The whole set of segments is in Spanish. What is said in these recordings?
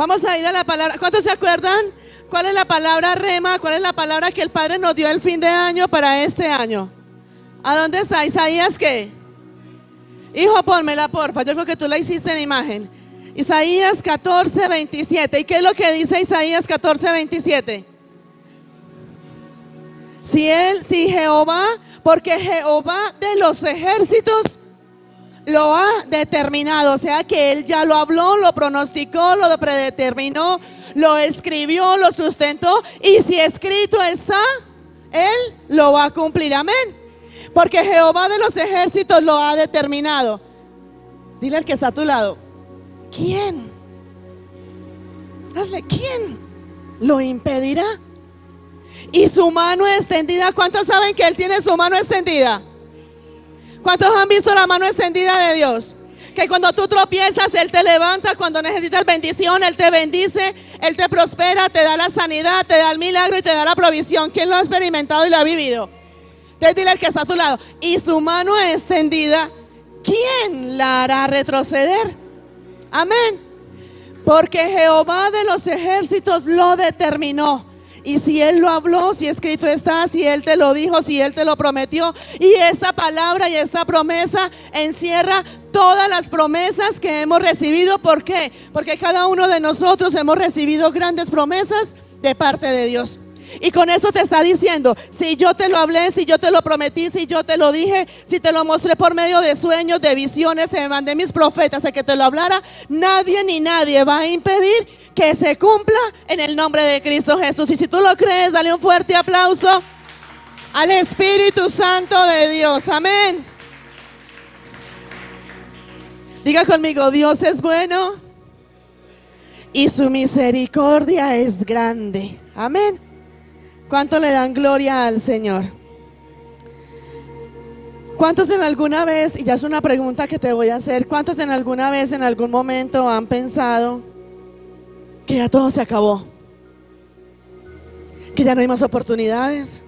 Vamos a ir a la palabra. ¿Cuántos se acuerdan? ¿Cuál es la palabra rema? ¿Cuál es la palabra que el Padre nos dio el fin de año para este año? ¿A dónde está? ¿Isaías qué? Hijo, pónmela porfa. Yo creo que tú la hiciste en imagen. Isaías 14, 27. ¿Y qué es lo que dice Isaías 14, 27? Si Jehová, porque Jehová de los ejércitos lo ha determinado, o sea que Él ya lo habló, lo pronosticó, lo predeterminó, lo escribió, lo sustentó, y si escrito está, Él lo va a cumplir, amén, porque Jehová de los ejércitos lo ha determinado. Dile al que está a tu lado, ¿quién? Hazle, ¿quién lo impedirá? Y su mano extendida, ¿cuántos saben que Él tiene su mano extendida? ¿Cuántos han visto la mano extendida de Dios? Que cuando tú tropiezas, Él te levanta. Cuando necesitas bendición, Él te bendice, Él te prospera, te da la sanidad, te da el milagro y te da la provisión. ¿Quién lo ha experimentado y lo ha vivido? Entonces dile al que está a tu lado, y su mano extendida, ¿quién la hará retroceder? Amén. Porque Jehová de los ejércitos lo determinó. Y si Él lo habló, si escrito está, si Él te lo dijo, si Él te lo prometió, y esta palabra y esta promesa encierra todas las promesas que hemos recibido. ¿Por qué? Porque cada uno de nosotros hemos recibido grandes promesas de parte de Dios. Y con esto te está diciendo, si yo te lo hablé, si yo te lo prometí, si yo te lo dije, si te lo mostré por medio de sueños, de visiones, te mandé mis profetas a que te lo hablara, nadie ni nadie va a impedir que se cumpla en el nombre de Cristo Jesús. Y si tú lo crees, dale un fuerte aplauso al Espíritu Santo de Dios. Amén. Diga conmigo, Dios es bueno y su misericordia es grande. Amén. ¿Cuánto le dan gloria al Señor? ¿Cuántos en alguna vez, y ya es una pregunta que te voy a hacer, cuántos en alguna vez, en algún momento han pensado que ya todo se acabó, que ya no hay más oportunidades,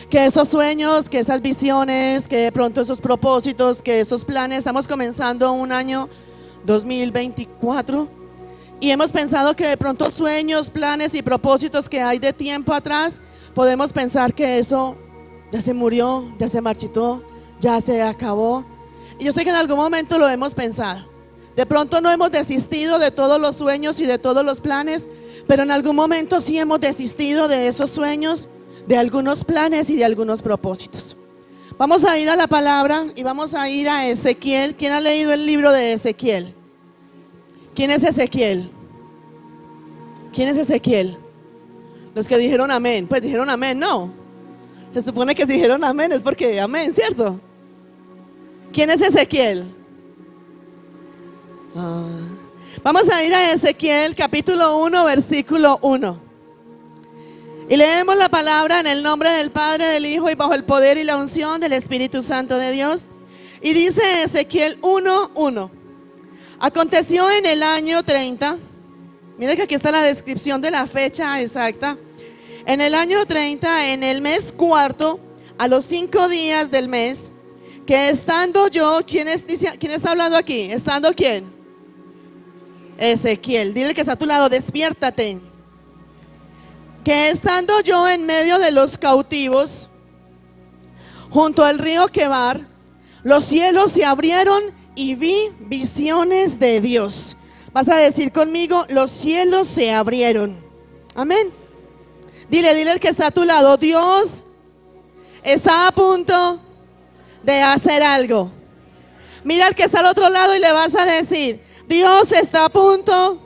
que esos sueños, que esas visiones, que de pronto esos propósitos, que esos planes, estamos comenzando un año 2024 y hemos pensado que de pronto sueños, planes y propósitos que hay de tiempo atrás, podemos pensar que eso ya se murió, ya se marchitó, ya se acabó. Y yo sé que en algún momento lo hemos pensado. De pronto no hemos desistido de todos los sueños y de todos los planes, pero en algún momento sí hemos desistido de esos sueños, de algunos planes y de algunos propósitos. Vamos a ir a la palabra y vamos a ir a Ezequiel. ¿Quién ha leído el libro de Ezequiel? ¿Quién es Ezequiel? ¿Quién es Ezequiel? Los que dijeron amén. Pues dijeron amén, no. Se supone que si dijeron amén es porque amén, ¿cierto? ¿Quién es Ezequiel? Vamos a ir a Ezequiel capítulo 1 versículo 1 y leemos la palabra en el nombre del Padre, del Hijo y bajo el poder y la unción del Espíritu Santo de Dios. Y dice Ezequiel 1:1: aconteció en el año 30, mira que aquí está la descripción de la fecha exacta, en el año 30, en el mes cuarto, a los 5 días del mes, que estando yo, ¿quién está hablando aquí? ¿Estando quién? Ezequiel. Dile que está a tu lado, despiértate. Que estando yo en medio de los cautivos, junto al río Quebar, los cielos se abrieron y vi visiones de Dios. Vas a decir conmigo, los cielos se abrieron. Amén. Dile al que está a tu lado, Dios está a punto de hacer algo. Mira al que está al otro lado y le vas a decir, Dios está a punto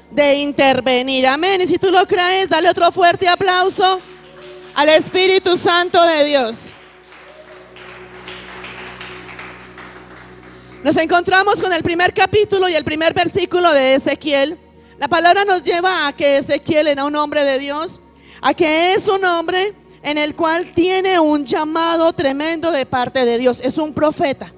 de intervenir. Amén. Y si tú lo crees, dale otro fuerte aplauso al Espíritu Santo de Dios. Nos encontramos con el primer capítulo y el primer versículo de Ezequiel. La palabra nos lleva a que Ezequiel era un hombre de Dios, a que es un hombre en el cual tiene un llamado tremendo de parte de Dios. Es un profeta.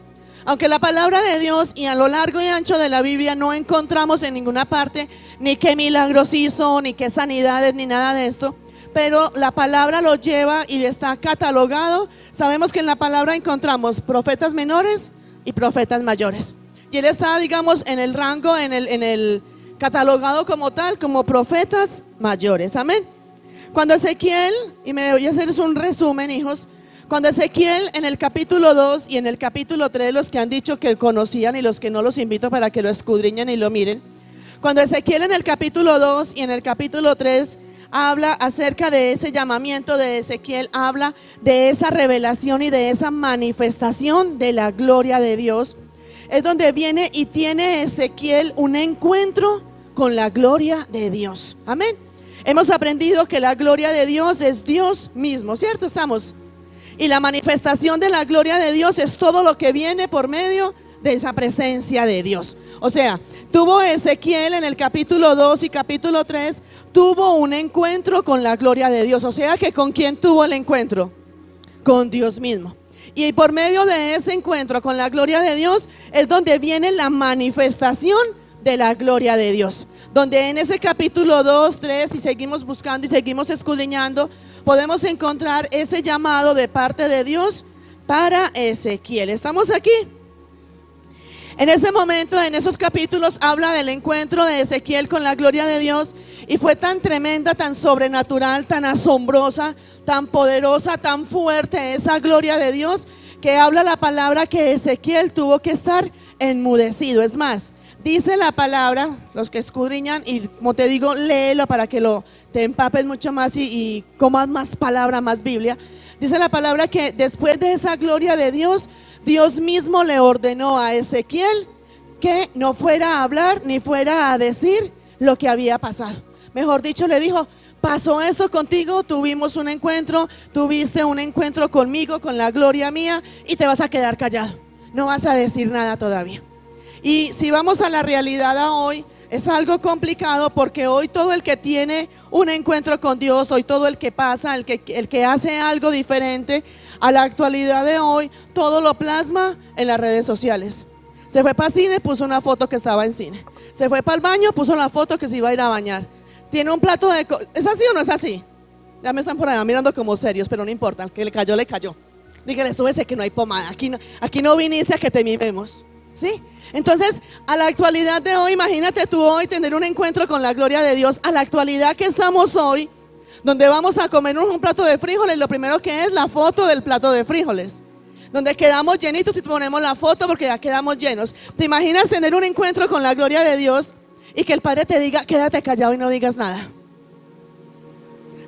Aunque la palabra de Dios y a lo largo y ancho de la Biblia no encontramos en ninguna parte ni qué milagros hizo, ni qué sanidades, ni nada de esto, pero la palabra lo lleva y está catalogado. Sabemos que en la palabra encontramos profetas menores y profetas mayores. Y él está, digamos, en el rango, en el catalogado como tal, como profetas mayores. Amén. Cuando Ezequiel, y me voy a hacer un resumen, hijos, cuando Ezequiel en el capítulo 2 y en el capítulo 3, los que han dicho que conocían y los que no, los invito para que lo escudriñen y lo miren. Cuando Ezequiel en el capítulo 2 y en el capítulo 3 habla acerca de ese llamamiento de Ezequiel, habla de esa revelación y de esa manifestación de la gloria de Dios, es donde viene y tiene Ezequiel un encuentro con la gloria de Dios. Amén. Hemos aprendido que la gloria de Dios es Dios mismo, ¿cierto? Estamos. Y la manifestación de la gloria de Dios es todo lo que viene por medio de esa presencia de Dios. O sea, tuvo Ezequiel en el capítulo 2 y capítulo 3, tuvo un encuentro con la gloria de Dios. O sea que ¿con quién tuvo el encuentro? Con Dios mismo. Y por medio de ese encuentro con la gloria de Dios es donde viene la manifestación de la gloria de Dios. Donde en ese capítulo 2, 3, y seguimos buscando y seguimos escudriñando, podemos encontrar ese llamado de parte de Dios para Ezequiel. ¿Estamos aquí? En ese momento, en esos capítulos, habla del encuentro de Ezequiel con la gloria de Dios, y fue tan tremenda, tan sobrenatural, tan asombrosa, tan poderosa, tan fuerte esa gloria de Dios, que habla la palabra que Ezequiel tuvo que estar enmudecido. Es más, dice la palabra, los que escudriñan, y como te digo, léelo para que te empapes mucho más y comas más palabra, más Biblia. Dice la palabra que después de esa gloria de Dios, Dios mismo le ordenó a Ezequiel que no fuera a hablar ni fuera a decir lo que había pasado. Mejor dicho, le dijo: pasó esto contigo, tuvimos un encuentro, tuviste un encuentro conmigo, con la gloria mía, y te vas a quedar callado, no vas a decir nada todavía. Y si vamos a la realidad a hoy, es algo complicado, porque hoy todo el que tiene un encuentro con Dios, hoy todo el que pasa, el que hace algo diferente a la actualidad de hoy, todo lo plasma en las redes sociales. Se fue para cine, puso una foto que estaba en cine. Se fue para el baño, puso la foto que se iba a ir a bañar. Tiene un plato de... ¿Es así o no es así? Ya me están por allá mirando como serios, pero no importa, el que le cayó, le cayó. Dígale: súbese que no hay pomada, aquí no viniste a que te mimemos, ¿sí? Entonces, a la actualidad de hoy, imagínate tú hoy tener un encuentro con la gloria de Dios. A la actualidad que estamos hoy, donde vamos a comernos un plato de frijoles, lo primero que es la foto del plato de frijoles, donde quedamos llenitos y ponemos la foto porque ya quedamos llenos. ¿Te imaginas tener un encuentro con la gloria de Dios y que el Padre te diga: quédate callado y no digas nada?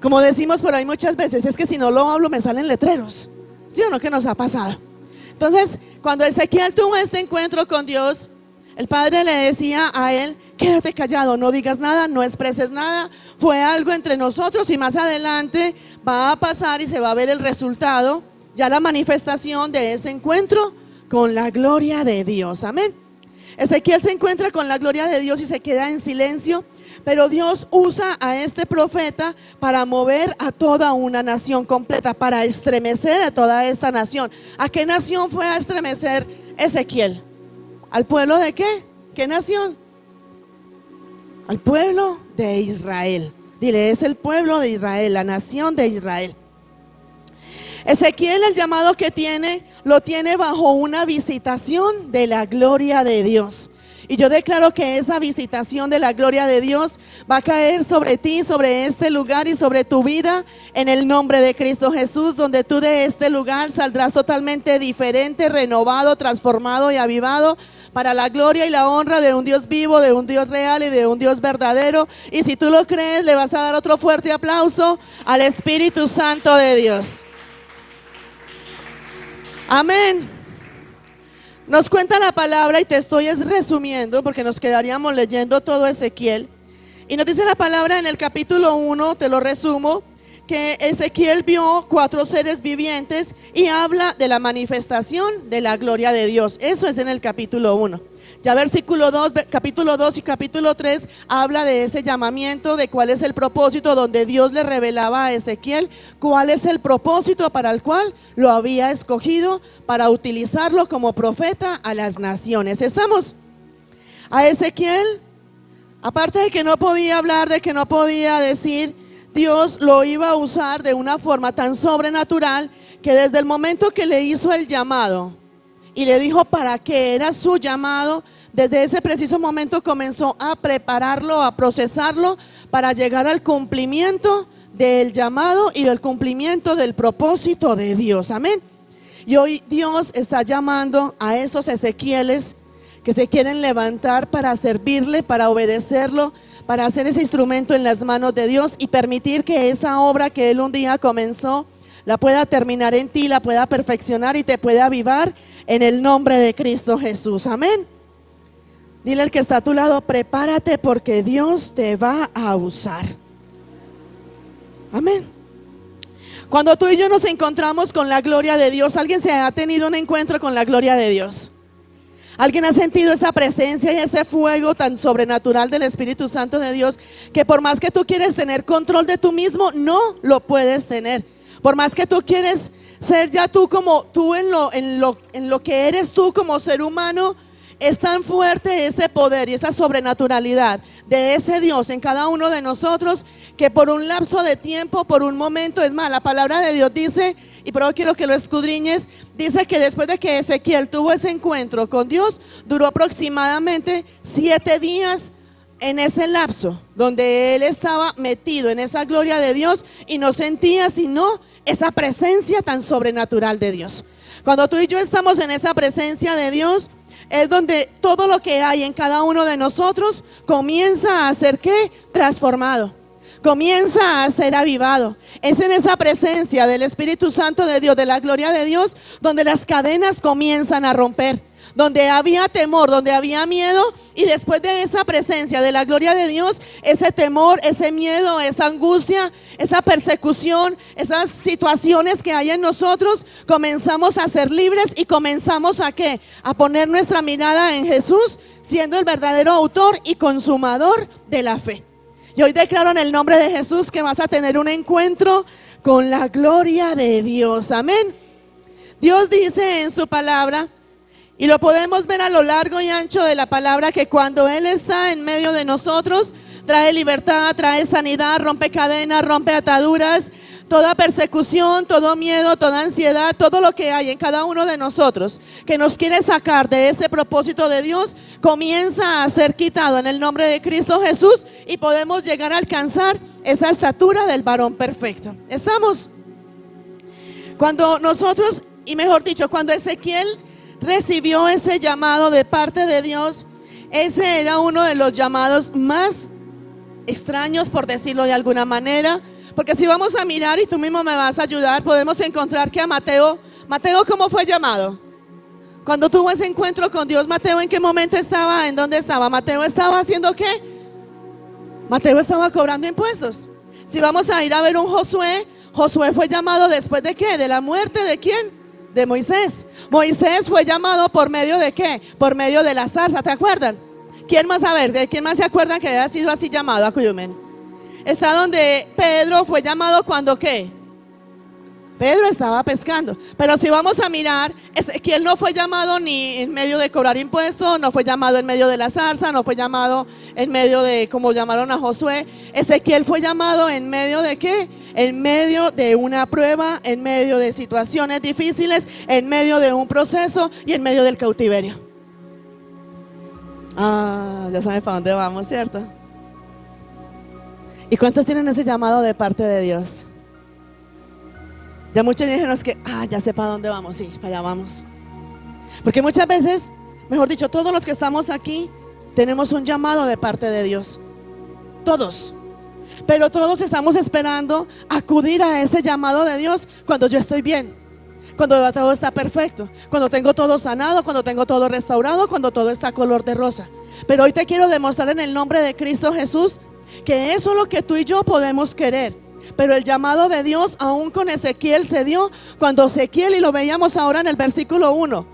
Como decimos por ahí muchas veces, es que si no lo hablo me salen letreros. ¿Sí o no que nos ha pasado? Entonces, cuando Ezequiel tuvo este encuentro con Dios, el Padre le decía a él: quédate callado, no digas nada, no expreses nada. Fue algo entre nosotros, y más adelante va a pasar y se va a ver el resultado, ya la manifestación de ese encuentro con la gloria de Dios. Amén. Ezequiel se encuentra con la gloria de Dios y se queda en silencio, pero Dios usa a este profeta para mover a toda una nación completa, para estremecer a toda esta nación. ¿A qué nación fue a estremecer Ezequiel? ¿Al pueblo de qué? ¿Qué nación? Al pueblo de Israel. Dile: es el pueblo de Israel, la nación de Israel. Ezequiel, el llamado que tiene, lo tiene bajo una visitación de la gloria de Dios. Y yo declaro que esa visitación de la gloria de Dios va a caer sobre ti, sobre este lugar y sobre tu vida, en el nombre de Cristo Jesús, donde tú de este lugar saldrás totalmente diferente, renovado, transformado y avivado, para la gloria y la honra de un Dios vivo, de un Dios real y de un Dios verdadero. Y si tú lo crees, le vas a dar otro fuerte aplauso al Espíritu Santo de Dios. Amén. Nos cuenta la palabra, y te estoy resumiendo porque nos quedaríamos leyendo todo Ezequiel. Y nos dice la palabra en el capítulo 1, te lo resumo, que Ezequiel vio 4 seres vivientes y habla de la manifestación de la gloria de Dios. Eso es en el capítulo 1. Ya versículo 2, capítulo 2 y capítulo 3 habla de ese llamamiento, de cuál es el propósito, donde Dios le revelaba a Ezequiel cuál es el propósito para el cual lo había escogido, para utilizarlo como profeta a las naciones. Estamos. A Ezequiel, aparte de que no podía hablar, de que no podía decir, Dios lo iba a usar de una forma tan sobrenatural que desde el momento que le hizo el llamado y le dijo para qué era su llamado, desde ese preciso momento comenzó a prepararlo, a procesarlo para llegar al cumplimiento del llamado y del cumplimiento del propósito de Dios. Amén. Y hoy Dios está llamando a esos Ezequieles que se quieren levantar para servirle, para obedecerlo, para hacer ese instrumento en las manos de Dios y permitir que esa obra que Él un día comenzó la pueda terminar en ti, la pueda perfeccionar y te pueda avivar en el nombre de Cristo Jesús. Amén. Dile al que está a tu lado, prepárate porque Dios te va a usar. Amén. Cuando tú y yo nos encontramos con la gloria de Dios, ¿alguien se ha tenido un encuentro con la gloria de Dios? ¿Alguien ha sentido esa presencia y ese fuego tan sobrenatural del Espíritu Santo de Dios que por más que tú quieres tener control de tú mismo, no lo puedes tener? Por más que tú quieres ser ya tú como tú en lo que eres tú como ser humano, es tan fuerte ese poder y esa sobrenaturalidad de ese Dios en cada uno de nosotros que por un lapso de tiempo, por un momento, es más, la palabra de Dios dice, y pero quiero que lo escudriñes, dice que después de que Ezequiel tuvo ese encuentro con Dios, duró aproximadamente 7 días en ese lapso donde él estaba metido en esa gloria de Dios y no sentía sino esa presencia tan sobrenatural de Dios. Cuando tú y yo estamos en esa presencia de Dios, es donde todo lo que hay en cada uno de nosotros comienza a ser ¿qué? Transformado, comienza a ser avivado. Es en esa presencia del Espíritu Santo de Dios, de la gloria de Dios, donde las cadenas comienzan a romper, donde había temor, donde había miedo, y después de esa presencia de la gloria de Dios, ese temor, ese miedo, esa angustia, esa persecución, esas situaciones que hay en nosotros, comenzamos a ser libres y comenzamos a ¿qué? A poner nuestra mirada en Jesús, siendo el verdadero autor y consumador de la fe. Y hoy declaro en el nombre de Jesús que vas a tener un encuentro con la gloria de Dios. Amén. Dios dice en su palabra, y lo podemos ver a lo largo y ancho de la palabra, que cuando Él está en medio de nosotros, trae libertad, trae sanidad, rompe cadenas, rompe ataduras, toda persecución, todo miedo, toda ansiedad, todo lo que hay en cada uno de nosotros que nos quiere sacar de ese propósito de Dios, comienza a ser quitado en el nombre de Cristo Jesús y podemos llegar a alcanzar esa estatura del varón perfecto. ¿Estamos? Cuando nosotros, y mejor dicho, cuando Ezequiel recibió ese llamado de parte de Dios, ese era uno de los llamados más extraños, por decirlo de alguna manera, porque si vamos a mirar, y tú mismo me vas a ayudar, podemos encontrar que a Mateo, ¿cómo fue llamado? Cuando tuvo ese encuentro con Dios, Mateo, ¿en qué momento estaba? ¿En dónde estaba? Mateo estaba haciendo ¿qué? Mateo estaba cobrando impuestos. Si vamos a ir a ver un Josué, Josué fue llamado después de ¿qué? De la muerte ¿de quién? De Moisés. Moisés fue llamado por medio de ¿qué? Por medio de la zarza, ¿te acuerdan? ¿Quién más, a ver, de quién más se acuerdan que haya sido así llamado? Acuyumen. Está donde Pedro fue llamado cuando ¿qué? Pedro estaba pescando. Pero si vamos a mirar, Ezequiel no fue llamado ni en medio de cobrar impuestos, no fue llamado en medio de la zarza, no fue llamado en medio de como llamaron a Josué. Ezequiel fue llamado en medio de ¿qué? En medio de una prueba, en medio de situaciones difíciles, en medio de un proceso y en medio del cautiverio. Ya saben para dónde vamos, ¿cierto? ¿Y cuántos tienen ese llamado de parte de Dios? Ya muchos dijeron que, ya sé para dónde vamos, sí, para allá vamos. Porque muchas veces, mejor dicho, todos los que estamos aquí tenemos un llamado de parte de Dios. Todos. Pero todos estamos esperando acudir a ese llamado de Dios cuando yo estoy bien, cuando todo está perfecto, cuando tengo todo sanado, cuando tengo todo restaurado, cuando todo está color de rosa. Pero hoy te quiero demostrar en el nombre de Cristo Jesús que eso es lo que tú y yo podemos querer. Pero el llamado de Dios aún con Ezequiel se dio cuando Ezequiel, y lo veíamos ahora en el versículo 1,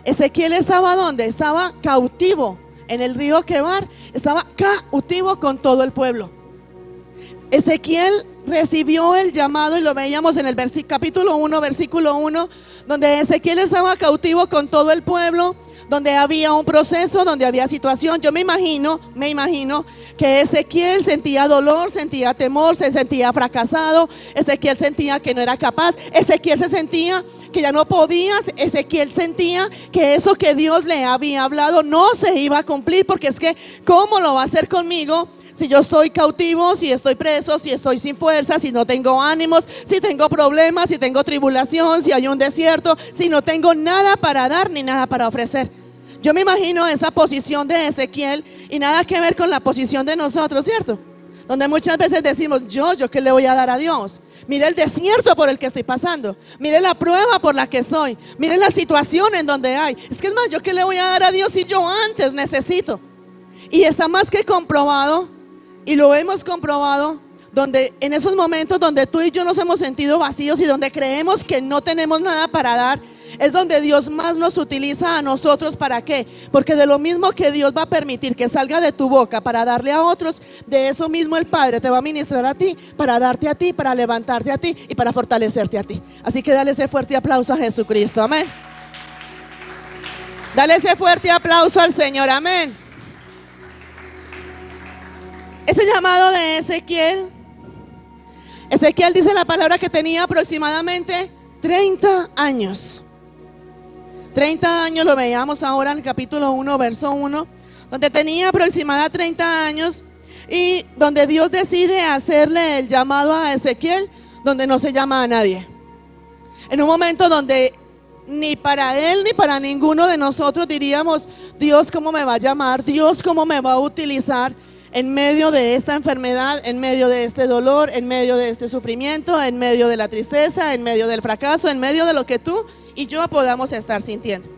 Ezequiel estaba ¿dónde? Estaba cautivo en el río Quebar, estaba cautivo con todo el pueblo. Ezequiel recibió el llamado y lo veíamos en el capítulo 1, versículo 1, donde Ezequiel estaba cautivo con todo el pueblo, donde había un proceso, donde había situación. Yo me imagino que Ezequiel sentía dolor, sentía temor, se sentía fracasado. Ezequiel sentía que no era capaz. Ezequiel se sentía que ya no podía. Ezequiel sentía que eso que Dios le había hablado no se iba a cumplir, porque es que ¿cómo lo va a hacer conmigo? Si yo estoy cautivo, si estoy preso, si estoy sin fuerza, si no tengo ánimos, si tengo problemas, si tengo tribulación, si hay un desierto, si no tengo nada para dar ni nada para ofrecer. Yo me imagino esa posición de Ezequiel y nada que ver con la posición de nosotros, ¿cierto? Donde muchas veces decimos, yo qué le voy a dar a Dios. Mire el desierto por el que estoy pasando, mire la prueba por la que estoy, mire la situación en donde hay. Es que es más, yo qué le voy a dar a Dios si yo antes necesito. Y está más que comprobado. Y lo hemos comprobado, donde en esos momentos donde tú y yo nos hemos sentido vacíos y donde creemos que no tenemos nada para dar, es donde Dios más nos utiliza a nosotros. ¿Para qué? Porque de lo mismo que Dios va a permitir que salga de tu boca para darle a otros, de eso mismo el Padre te va a ministrar a ti, para darte a ti, para levantarte a ti y para fortalecerte a ti. Así que dale ese fuerte aplauso a Jesucristo, amén. Dale ese fuerte aplauso al Señor, amén. Ese llamado de Ezequiel dice la palabra que tenía aproximadamente 30 años. 30 años, lo veíamos ahora en el capítulo 1, verso 1, donde tenía aproximadamente 30 años y donde Dios decide hacerle el llamado a Ezequiel, donde no se llama a nadie. En un momento donde ni para él ni para ninguno de nosotros diríamos, Dios, ¿cómo me va a llamar? Dios, ¿cómo me va a utilizar? En medio de esta enfermedad, en medio de este dolor, en medio de este sufrimiento, en medio de la tristeza, en medio del fracaso, en medio de lo que tú y yo podamos estar sintiendo.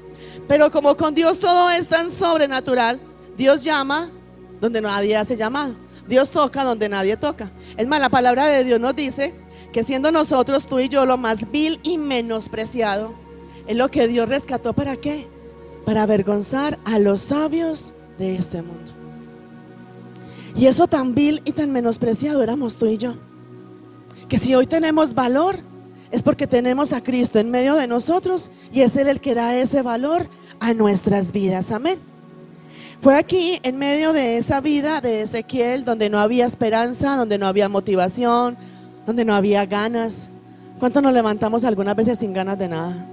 Pero como con Dios todo es tan sobrenatural, Dios llama donde nadie hace llamado. Dios toca donde nadie toca. Es más, la palabra de Dios nos dice que siendo nosotros, tú y yo, lo más vil y menospreciado, es lo que Dios rescató. ¿Para qué? Para avergonzar a los sabios de este mundo. Y eso tan vil y tan menospreciado éramos tú y yo, que si hoy tenemos valor es porque tenemos a Cristo en medio de nosotros y es Él el que da ese valor a nuestras vidas, amén. Fue aquí en medio de esa vida de Ezequiel donde no había esperanza, donde no había motivación, donde no había ganas. ¿Cuántos nos levantamos algunas veces sin ganas de nada?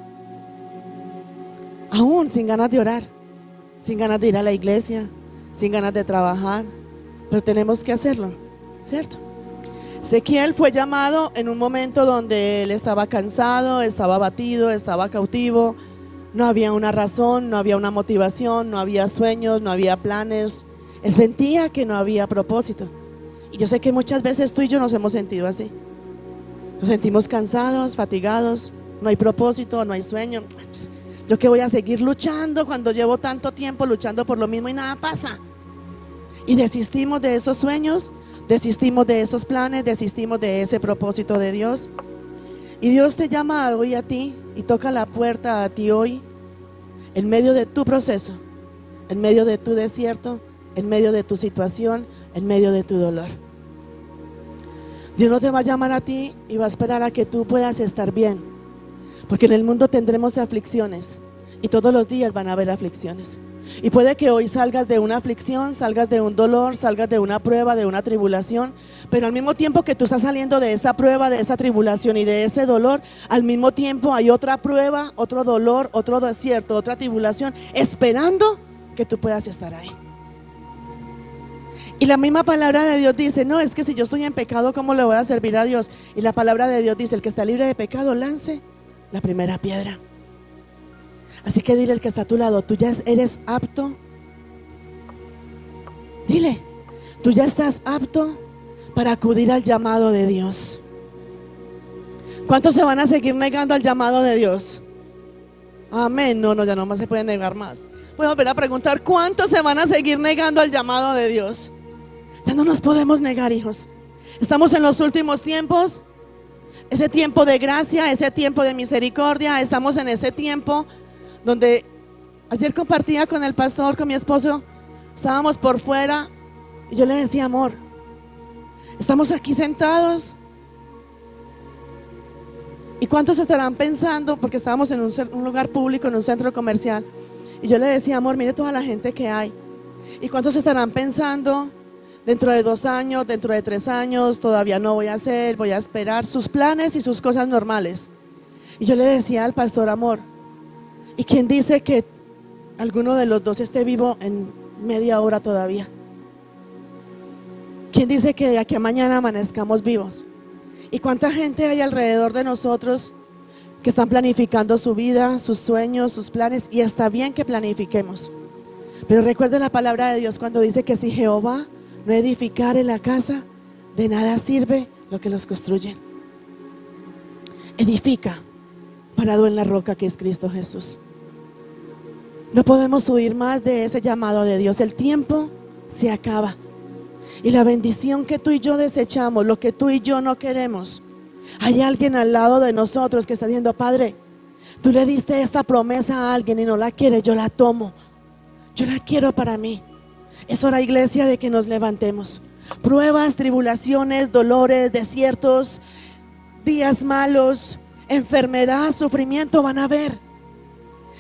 Aún sin ganas de orar, sin ganas de ir a la iglesia, sin ganas de trabajar. Pero tenemos que hacerlo, ¿cierto? Ezequiel fue llamado en un momento donde él estaba cansado, estaba abatido, estaba cautivo. No había una razón, no había una motivación, no había sueños, no había planes. Él sentía que no había propósito. Y yo sé que muchas veces tú y yo nos hemos sentido así. Nos sentimos cansados, fatigados, no hay propósito, no hay sueño. ¿Yo qué voy a seguir luchando cuando llevo tanto tiempo luchando por lo mismo y nada pasa? Y desistimos de esos sueños, desistimos de esos planes, desistimos de ese propósito de Dios. Y Dios te llama hoy a ti y toca la puerta a ti hoy, en medio de tu proceso, en medio de tu desierto, en medio de tu situación, en medio de tu dolor. Dios no te va a llamar a ti y va a esperar a que tú puedas estar bien, porque en el mundo tendremos aflicciones y todos los días van a haber aflicciones. Y puede que hoy salgas de una aflicción, salgas de un dolor, salgas de una prueba, de una tribulación, pero al mismo tiempo que tú estás saliendo de esa prueba, de esa tribulación y de ese dolor, al mismo tiempo hay otra prueba, otro dolor, otro desierto, otra tribulación, esperando que tú puedas estar ahí. Y la misma palabra de Dios dice, no, es que si yo estoy en pecado, ¿cómo le voy a servir a Dios? Y la palabra de Dios dice, el que está libre de pecado, lance la primera piedra. Así que dile al que está a tu lado, tú ya eres apto. Dile, tú ya estás apto para acudir al llamado de Dios. ¿Cuántos se van a seguir negando al llamado de Dios? Amén. No, ya no más se puede negar más. Voy a volver a preguntar, ¿cuántos se van a seguir negando al llamado de Dios? Ya no nos podemos negar, hijos. Estamos en los últimos tiempos. Ese tiempo de gracia, ese tiempo de misericordia. Estamos en ese tiempo donde ayer compartía con el pastor, con mi esposo, estábamos por fuera y yo le decía, amor, estamos aquí sentados y cuántos estarán pensando, porque estábamos en un lugar público, en un centro comercial, Y yo le decía, amor, mire toda la gente que hay. ¿Y cuántos estarán pensando? Dentro de 2 años, dentro de 3 años, todavía no voy a hacer, voy a esperar sus planes y sus cosas normales. Y yo le decía al pastor, amor, ¿y quién dice que alguno de los dos esté vivo en media hora todavía? ¿Quién dice que de aquí a mañana amanezcamos vivos? ¿Y cuánta gente hay alrededor de nosotros que están planificando su vida, sus sueños, sus planes? Y está bien que planifiquemos, pero recuerde la palabra de Dios cuando dice que si Jehová no edificare la casa, de nada sirve lo que los construyen. Edifica parado en la roca que es Cristo Jesús. No podemos huir más de ese llamado de Dios. El tiempo se acaba. Y la bendición que tú y yo desechamos, lo que tú y yo no queremos, hay alguien al lado de nosotros que está diciendo, Padre, tú le diste esta promesa a alguien y no la quiere, yo la tomo, yo la quiero para mí. Es hora, iglesia, de que nos levantemos. Pruebas, tribulaciones, dolores, desiertos, días malos, enfermedad, sufrimiento van a haber.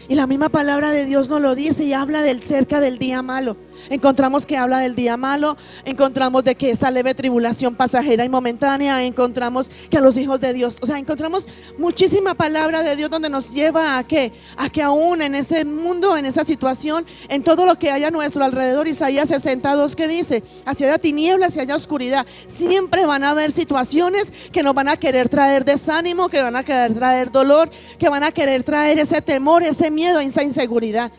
Y la misma palabra de Dios nos lo dice y habla cerca del día malo. Encontramos que habla del día malo, encontramos de que esta leve tribulación pasajera y momentánea, encontramos que a los hijos de Dios, o sea, encontramos muchísima palabra de Dios donde nos lleva a que aún en ese mundo, en esa situación, en todo lo que haya a nuestro alrededor, Isaías 62 que dice, hacia haya tinieblas, hacia haya oscuridad, siempre van a haber situaciones que nos van a querer traer desánimo, que van a querer traer dolor, que van a querer traer ese temor, ese miedo, esa inseguridad.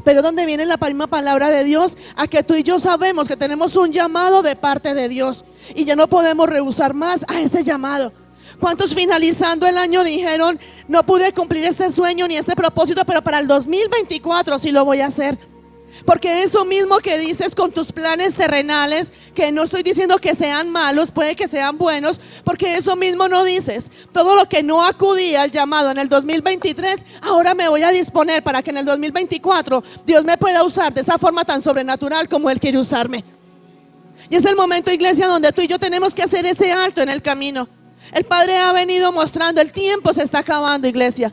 Pero donde viene la misma palabra de Dios, a que tú y yo sabemos que tenemos un llamado de parte de Dios y ya no podemos rehusar más a ese llamado. ¿Cuántos finalizando el año dijeron, no pude cumplir este sueño ni este propósito, pero para el 2024 sí lo voy a hacer? Porque eso mismo que dices con tus planes terrenales, que no estoy diciendo que sean malos, puede que sean buenos, porque eso mismo no dices. Todo lo que no acudí al llamado en el 2023, ahora me voy a disponer para que en el 2024 Dios me pueda usar de esa forma tan sobrenatural como Él quiere usarme. Y es el momento, iglesia, donde tú y yo tenemos que hacer ese alto en el camino. El Padre ha venido mostrando, el tiempo se está acabando, iglesia.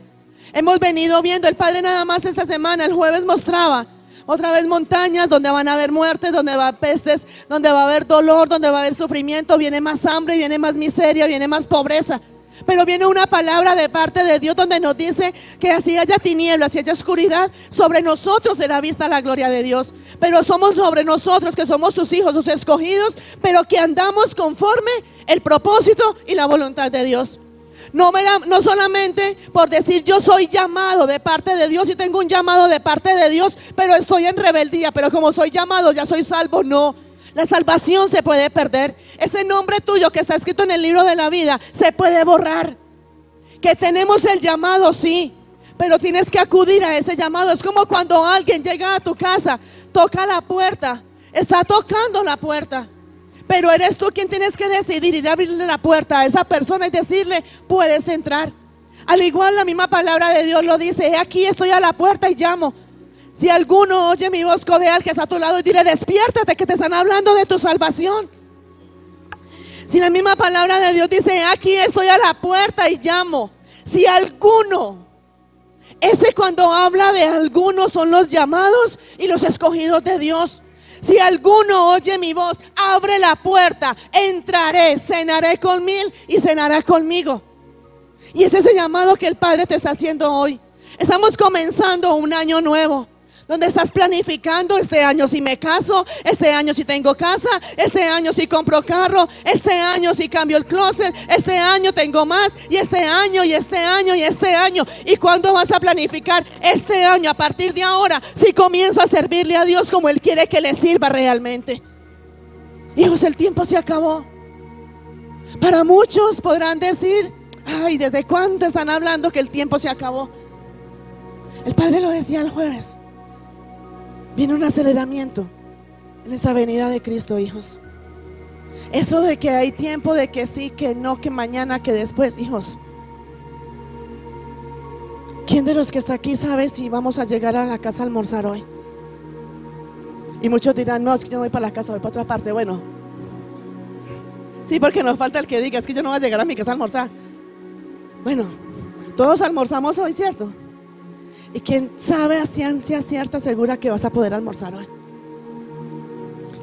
Hemos venido viendo, el Padre nada más esta semana, el jueves mostraba otra vez montañas donde van a haber muertes, donde va a haber pestes, donde va a haber dolor, donde va a haber sufrimiento, viene más hambre, viene más miseria, viene más pobreza. Pero viene una palabra de parte de Dios donde nos dice que así haya tinieblas, así haya oscuridad, sobre nosotros será vista la gloria de Dios. Pero somos sobre nosotros que somos sus hijos, sus escogidos, pero que andamos conforme el propósito y la voluntad de Dios. No solamente por decir yo soy llamado de parte de Dios y tengo un llamado de parte de Dios, pero estoy en rebeldía, pero como soy llamado ya soy salvo. No, la salvación se puede perder. Ese nombre tuyo que está escrito en el libro de la vida se puede borrar. Que tenemos el llamado, sí, pero tienes que acudir a ese llamado. Es como cuando alguien llega a tu casa, toca la puerta, está tocando la puerta, pero eres tú quien tienes que decidir ir a abrirle la puerta a esa persona y decirle, puedes entrar. Al igual la misma palabra de Dios lo dice, he aquí estoy a la puerta y llamo. Si alguno oye mi voz, corre al que está a tu lado y dile, despiértate, que te están hablando de tu salvación. Si la misma palabra de Dios dice, aquí estoy a la puerta y llamo. Si alguno, ese cuando habla de algunos son los llamados y los escogidos de Dios. Si alguno oye mi voz, abre la puerta, entraré, cenaré con él y cenará conmigo. Y es ese llamado que el Padre te está haciendo hoy. Estamos comenzando un año nuevo, donde estás planificando, este año si me caso, este año si tengo casa, este año si compro carro, este año si cambio el closet, este año tengo más, y este año, y este año, y este año. ¿Y cuándo vas a planificar? Este año, a partir de ahora, si comienzo a servirle a Dios como Él quiere que le sirva realmente. Hijos, el tiempo se acabó. Para muchos podrán decir, ay, ¿desde cuándo están hablando que el tiempo se acabó? El Padre lo decía el jueves. Viene un aceleramiento en esa venida de Cristo, hijos. Eso de que hay tiempo, de que sí, que no, que mañana, que después, hijos. ¿Quién de los que está aquí sabe si vamos a llegar a la casa a almorzar hoy? Y muchos dirán, no, es que yo no voy para la casa, voy para otra parte. Bueno, sí, porque nos falta el que diga, es que yo no voy a llegar a mi casa a almorzar. Bueno, todos almorzamos hoy, ¿cierto? Y quién sabe a ciencia cierta, segura que vas a poder almorzar hoy.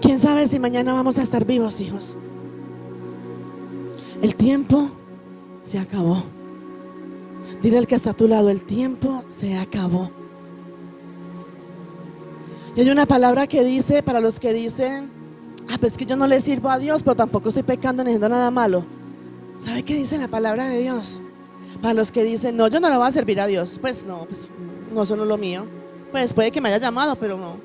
Quién sabe si mañana vamos a estar vivos, hijos. El tiempo se acabó. Dile al que está a tu lado, el tiempo se acabó. Y hay una palabra que dice, para los que dicen, pues que yo no le sirvo a Dios, pero tampoco estoy pecando ni haciendo nada malo. ¿Sabe qué dice la palabra de Dios? Para los que dicen, no, yo no le voy a servir a Dios. Pues no, eso no es lo mío. Pues puede que me haya llamado, pero no.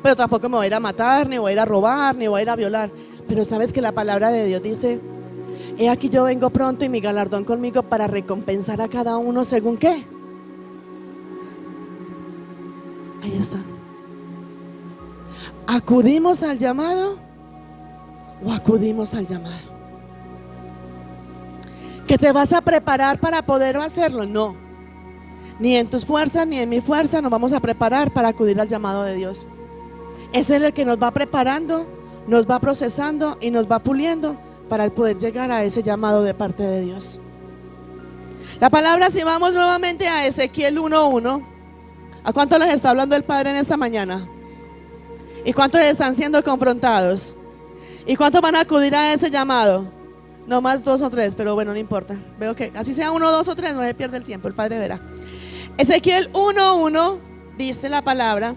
Pero tampoco me voy a ir a matar, ni voy a ir a robar, ni voy a ir a violar. Pero sabes que la palabra de Dios dice, he aquí yo vengo pronto y mi galardón conmigo para recompensar a cada uno según qué. Ahí está. ¿Acudimos al llamado o acudimos al llamado? ¿Que te vas a preparar para poder hacerlo? No. Ni en tus fuerzas ni en mi fuerza nos vamos a preparar para acudir al llamado de Dios. Es Él el que nos va preparando, nos va procesando y nos va puliendo para poder llegar a ese llamado de parte de Dios. La palabra, si vamos nuevamente a Ezequiel 1:1, ¿a cuánto les está hablando el Padre en esta mañana? ¿Y cuántos están siendo confrontados? ¿Y cuántos van a acudir a ese llamado? No más 2 o 3, pero bueno, no importa. Veo que así sea 1, 2 o 3, no se pierde el tiempo, el Padre verá. Ezequiel 1:1 dice la palabra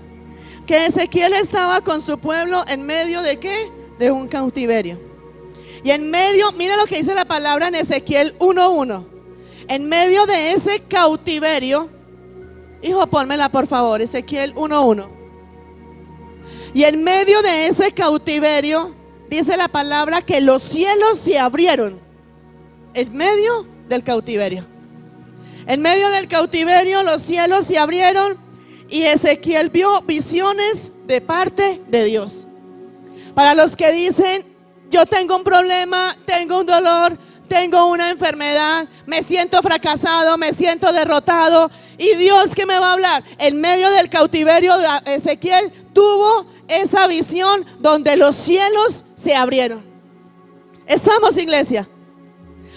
que Ezequiel estaba con su pueblo en medio de ¿qué? De un cautiverio. Y en medio, mira lo que dice la palabra en Ezequiel 1:1. En medio de ese cautiverio, hijo, pónmela por favor, Ezequiel 1:1. Y en medio de ese cautiverio, dice la palabra que los cielos se abrieron. En medio del cautiverio. En medio del cautiverio los cielos se abrieron y Ezequiel vio visiones de parte de Dios. Para los que dicen, yo tengo un problema, tengo un dolor, tengo una enfermedad, me siento fracasado, me siento derrotado, y Dios, ¿qué me va a hablar? En medio del cautiverio de Ezequiel tuvo esa visión donde los cielos se abrieron. Estamos, iglesia.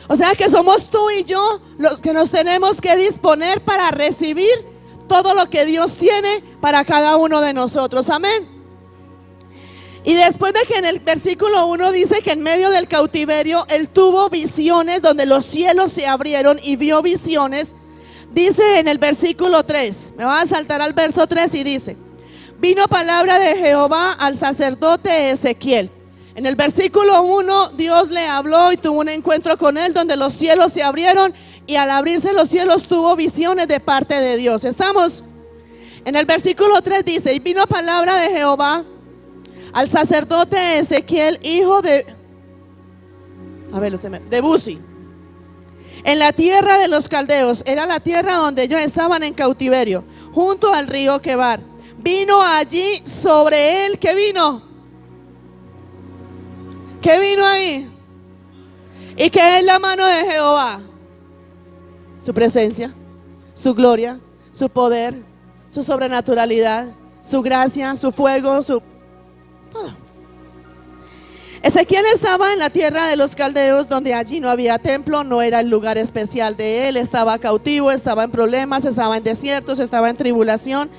O sea que somos tú y yo los que nos tenemos que disponer para recibir todo lo que Dios tiene para cada uno de nosotros. Amén. Y después de que en el versículo 1 dice que en medio del cautiverio él tuvo visiones donde los cielos se abrieron y vio visiones, dice en el versículo 3, me va a saltar al verso 3 y dice, vino palabra de Jehová al sacerdote Ezequiel. En el versículo 1 Dios le habló y tuvo un encuentro con él donde los cielos se abrieron y al abrirse los cielos tuvo visiones de parte de Dios. ¿Estamos? En el versículo 3 dice, y vino palabra de Jehová al sacerdote Ezequiel, hijo de Buzi, en la tierra de los caldeos. Era la tierra donde ellos estaban en cautiverio, junto al río Quebar. Vino allí sobre él, ¿qué vino? ¿Qué vino ahí? ¿Y qué es la mano de Jehová? Su presencia, su gloria, su poder, su sobrenaturalidad, su gracia, su fuego, su todo. Ezequiel estaba en la tierra de los caldeos, donde allí no había templo, no era el lugar especial de él, estaba cautivo, estaba en problemas, estaba en desiertos, estaba en tribulación.